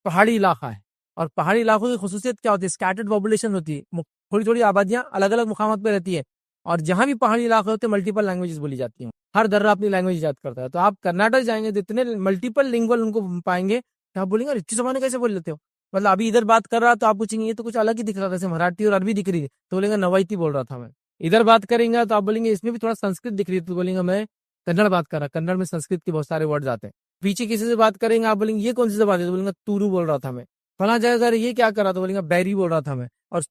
Speaker 1: پہاڑی علاقہ ہے. اور پہاڑی علاقوں کی خصوصیت کیا ہوتی ہے؟ اسکیٹرڈ پاپولیشن ہوتی ہے، تھوڑی تھوڑی آبادیاں الگ الگ مقامات پہ رہتی ہے. اور جہاں بھی پہاڑی علاقے ہوتے ہیں ملٹیپل لینگویجز بولی جاتی ہیں، ہر درہ اپنی لینگویج یاد کرتا ہے. تو آپ کرناٹک جائیں گے تو اتنے ملٹیپل لینگوال ان کو پائیں گے کہ آپ بولیں گے اتنی زبانیں کیسے بول لیتے ہو. مطلب ابھی ادھر بات کر رہا تو آپ پوچھیں گے یہ تو کچھ الگ ہی دکھ رہا تھا، جیسے مراٹھی اور عربی دکھ رہی ہے تو بولیں گے نوائتی بول رہا تھا میں. ادھر بات کریں گے تو آپ بولیں گے اس میں بھی تھوڑا سنسکرت دکھ رہی ہے تو بولیں گے میں کنڑ بات کر رہا. کنڑ میں سنسکرت کے بہت سارے ورڈز آتے ہیں. پیچھے کسی سے بات کریں گے آپ بولیں گے یہ کون سی زبان ہے تو بولیں گے تورو بول رہا تھا میں. فلاں جگہ یہ کیا کر رہا تھا بولیں گے بیری بول رہا تھا میں. اور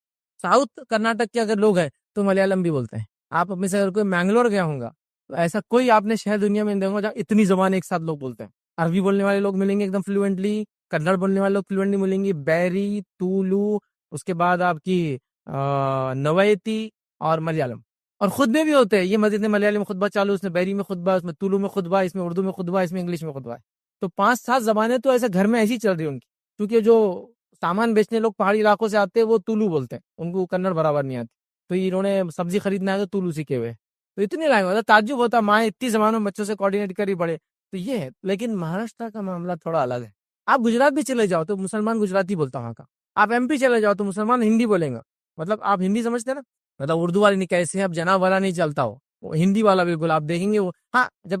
Speaker 1: ساؤتھ کرناٹک کے اگر لوگ ہیں تو ملیالم بھی بولتے ہیں. آپ اپنے سے اگر کوئی مینگلور گیا ہوں گا تو ایسا کوئی آپ نے شہر دنیا میں دیکھا جہاں اتنی زبان ایک ساتھ لوگ بولتے ہیں. عربی بولنے والے لوگ ملیں گے ایک دم فلوئنٹلی، کنڑ بولنے والے لوگ فلوئنٹلی ملیں گے، بیری، تولو، اس کے بعد آپ کی نویتی اور ملیالم. اور خود میں بھی ہوتے ہیں، یہ مسجد میں ملیالم خطبہ چالو، اس میں بیری میں خطبہ، اس میں تولو میں خطبہ، اس میں اردو میں خطبہ، اس میں انگلش میں خطبہ ہے. تو 5-7 زبانیں تو ایسے گھر میں ایسی چل رہی ہیں ان کی. کیونکہ جو سامان بیچنے لوگ پہاڑی علاقوں سے آتے ہیں وہ تولو بولتے ہیں، ان کو کنڑ برابر نہیں آتی. تو انہوں نے سبزی خریدنا ہے تو تولو سیکھے ہوئے. تو اتنی لینگویج، تعجب ہوتا ماں اتنی زبانوں میں بچوں سے کوآرڈینیٹ کری پڑے. تو یہ ہے. لیکن مہاراشٹر کا معاملہ تھوڑا الگ ہے. آپ گجرات بھی چلے جاؤ تو مسلمان گجراتی بولتا وہاں کا. آپ ایم پی چلے جاؤ تو مسلمان ہندی بولیں گا. مطلب آپ ہندی سمجھتے ہیں نا، مطلب اردو والے نہیں کیسے ہیں، اب جناب والا نہیں چلتا ہو، وہ ہندی والا بالکل آپ دیکھیں گے. وہ ہاں جب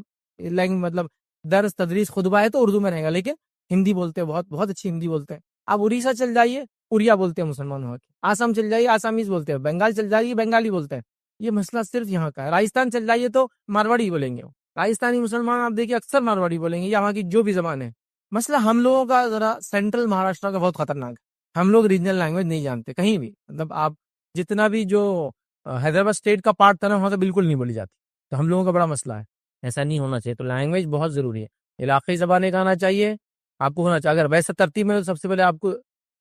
Speaker 1: مطلب درس تدریس خطبہ ہے تو اردو میں رہے گا، لیکن ہندی بولتے ہیں، بہت بہت اچھی ہندی بولتے ہیں. آپ اڑیسہ چل جائیے اڑیا بولتے ہیں مسلمان وہاں کے. آسام چل جائیے آسامیز بولتے ہیں. بنگال چل جائیے بنگالی بولتے ہیں. یہ مسئلہ صرف یہاں کا ہے. راجستھان چل جائیے تو مارواڑی بولیں گے. راجستھانی مسلمان آپ دیکھیے اکثر مارواڑی بولیں گے، یا وہاں کی جو بھی زبان ہے. مسئلہ ہم لوگوں کا ذرا سینٹرل مہاراشٹر کا بہت خطرناک ہے. ہم لوگ ریجنل لینگویج نہیں جانتے کہیں بھی. مطلب آپ جتنا بھی جو حیدرآباد اسٹیٹ کا پارٹ تھا نا وہاں تو بالکل نہیں بولی جاتی. تو ہم لوگوں کا بڑا مسئلہ ہے. ایسا نہیں ہونا چاہیے. تو لینگویج بہت ضروری ہے. علاقائی زبانیں آنا چاہیے آپ کو، ہونا چاہیے. اگر ویسے ترتیب میں تو سب سے پہلے آپ کو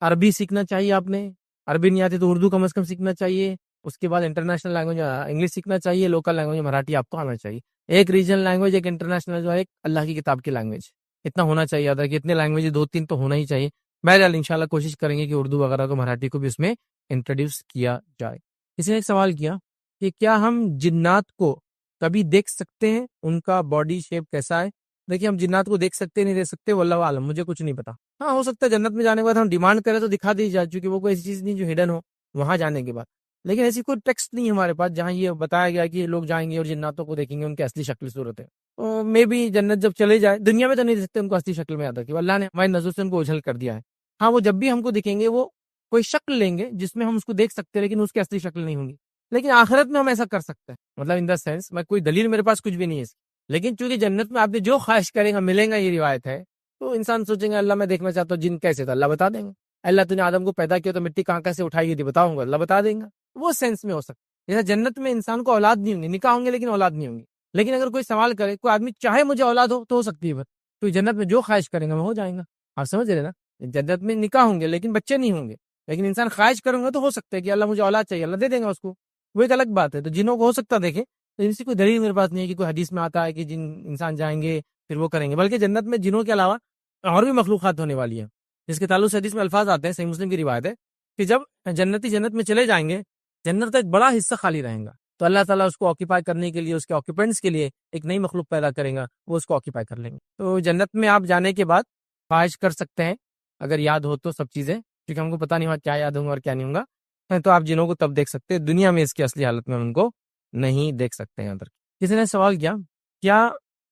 Speaker 1: عربی سیکھنا چاہیے. آپ نے عربی نہیں آتی تو اردو کم از کم سیکھنا چاہیے. اس کے بعد انٹرنیشنل لینگویج انگلش سیکھنا چاہیے. لوکل لینگویج مراٹھی آپ کو آنا چاہیے. ایک ریجنل لینگویج، ایک انٹرنیشنل، جو ہے ایک اللہ کی کتاب کی لینگویج. اتنا ہونا چاہیے. اگر اتنے لینگویج 2-3 تو ہونا ہی چاہیے. بہرحال انشاءاللہ کوشش کریں گے کہ اردو وغیرہ کو، مراٹھی کو بھی اس میں انٹروڈیوس کیا جائے. کسی نے ایک سوال کیا کہ کیا ہم جنات کو کبھی دیکھ سکتے ہیں، ان کا باڈی شیپ کیسا ہے؟ دیکھیے ہم جنات کو دیکھ سکتے نہیں دیکھ سکتے واللہ عالم، مجھے کچھ نہیں پتا. ہاں ہو سکتا ہے جنت میں جانے کے بعد ہم ڈیمانڈ کریں تو دکھا دی جائے، چونکہ وہ کوئی ایسی چیز نہیں جو ہڈن ہو وہاں جانے کے بعد. لیکن ایسی کوئی ٹیکسٹ نہیں ہمارے پاس جہاں یہ بتایا گیا کہ لوگ جائیں گے اور جناتوں کو دیکھیں گے ان کی اصلی شکل صورت ہے. تو مے بی جنت جب چلے جائے، دنیا میں تو نہیں دیکھ سکتے ان کو اصلی شکل میں، یاد رکھیے اللہ نے ہماری نظر سے ان کو اوجھل کر دیا ہے. ہاں وہ جب بھی ہم کو دکھیں گے وہ کوئی شکل لیں گے جس میں ہم اس کو دیکھ سکتے ہیں، لیکن اس کی اصلی شکل نہیں ہوں گی. لیکن آخرت میں ہم ایسا کر سکتے ہیں. مطلب ان دا سینس میں کوئی دلیل میرے پاس کچھ بھی نہیں ہے اس کی. لیکن چونکہ جنت میں آپ نے جو خواہش کریں گا ملیں گا، یہ روایت ہے. تو انسان سوچیں گے اللہ میں دیکھنا چاہتا ہوں جن کیسے تھا، اللہ بتا دیں گے. اللہ تو نے آدم کو پیدا کیا تو مٹی کہاں سے اٹھائی تھی بتاؤں گا، اللہ بتا دیں گا. وہ سینس میں ہو سکتا ہے. جیسے جنت میں انسان کو اولاد نہیں ہوں گی، نکاح ہوں گے لیکن اولاد نہیں ہوں گی. لیکن اگر کوئی سوال کرے، کوئی آدمی چاہے مجھے اولاد ہو تو ہو سکتی ہے. تو جنت میں جو خواہش کریں گے وہ ہو جائیں گا. آپ سمجھ رہے نا؟ جنت میں نکاح ہوں گے لیکن بچے نہیں ہوں گے. لیکن انسان خواہش کروں گا تو ہو سکتا ہے کہ اللہ مجھے اولاد چاہیے، اللہ دے دیں گا اس کو. وہ ایک الگ بات ہے. تو جنوں کو ہو سکتا دیکھیں، تو ان سے کوئی دلیل میرے پاس نہیں ہے کہ کوئی حدیث میں آتا ہے کہ جن انسان جائیں گے پھر وہ کریں گے. بلکہ جنت میں جنوں کے علاوہ اور بھی مخلوقات ہونے والی ہیں، جس کے تعلق سے حدیث میں الفاظ آتے ہیں. صحیح مسلم کی روایت ہے کہ جب جنتی جنت میں چلے جائیں گے، جنت کا ایک بڑا حصہ خالی رہیں گا. تو اللہ تعالیٰ اس کو آکیپائی کرنے کے لیے، اس کے آکیپینٹس کے لیے ایک نئی مخلوق پیدا کریں گا، وہ اس کو آکیپائی کر لیں گے. تو جنت میں آپ جانے کے بعد خواہش کر سکتے ہیں اگر یاد ہو تو سب چیزیں، کیونکہ ہم کو پتہ نہیں ہوا کیا یاد ہوں گا اور کیا نہیں ہوں گا. تو آپ جنوں کو تب دیکھ سکتے ہیں، دنیا میں اس کی اصلی حالت میں ان کو نہیں دیکھ سکتے ہیں. کسی نے سوال کیا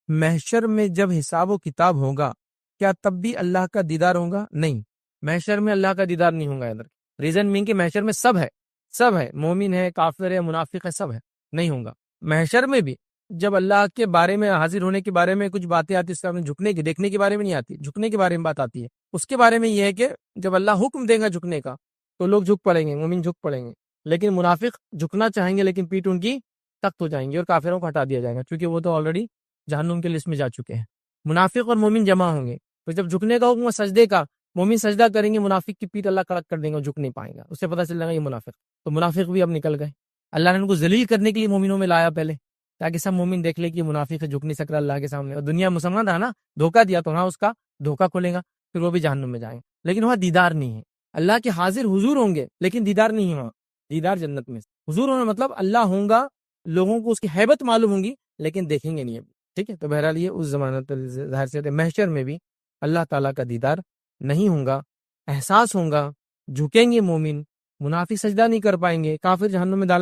Speaker 1: محشر میں جب حساب و کتاب ہوگا کیا تب بھی اللہ کا دیدار ہوگا؟ نہیں، محشر میں اللہ کا دیدار نہیں ہوگا. ریزن مین کہ محشر میں سب ہے، مومن ہے، کافر ہے، منافق ہے، سب ہے، نہیں ہوگا. محشر میں بھی جب اللہ کے بارے میں، حاضر ہونے کے بارے میں کچھ باتیں آتی ہیں، جھکنے کی، دیکھنے کے بارے میں نہیں آتی، جھکنے کے بارے میں بات آتی ہے. اس کے بارے میں یہ ہے کہ جب اللہ حکم دے گا جھکنے کا تو لوگ جھک پڑیں گے، مومن جھک پڑیں گے. لیکن منافق جھکنا چاہیں گے لیکن پیٹ ان کی سخت ہو جائیں گے اور کافروں کو ہٹا دیا جائے گا، کیونکہ وہ تو آلریڈی جہنم کے لسٹ میں جا چکے ہیں. منافق اور مومن جمع ہوں گے تو جب جھکنے کا حکم سجدے کا، مومن سجدہ کریں گے، منافق کی پیٹ اللہ کڑک کر دیں گے، جھک نہیں پائیں گا. اس سے پتہ چل جائے گا یہ منافق. تو منافق بھی اب نکل گئے. اللہ نے ان کو ذلیل کرنے کے لیے مومنوں میں لایا پہلے، تاکہ سب مومن دیکھ لے کہ منافق ہے، جھک نہیں سک رہا اللہ کے سامنے. اور دنیا مسلمان رہا نا، دھوکہ دیا تو ہاں اس کا دھوکہ کھولے گا، پھر وہ بھی جہنم میں جائیں گے. لیکن وہاں دیدار نہیں ہے. اللہ کے حاضر حضور ہوں گے لیکن دیدار نہیں ہے وہاں. دیدار جنت میں. حضور ہونا مطلب اللہ ہوں گا, لوگوں کو اس کی ہیبت معلوم ہوں گی لیکن دیکھیں گے نہیں ابھی. ٹھیک ہے, تو بہرحال یہ اس زمانہ ظاہر سے محشر میں بھی اللہ تعالیٰ کا دیدار نہیں ہوں گا, احساس ہوں گا, جھکیں گے مومن, منافق سجدہ نہیں کر پائیں گے, کافر جہنم میں ڈال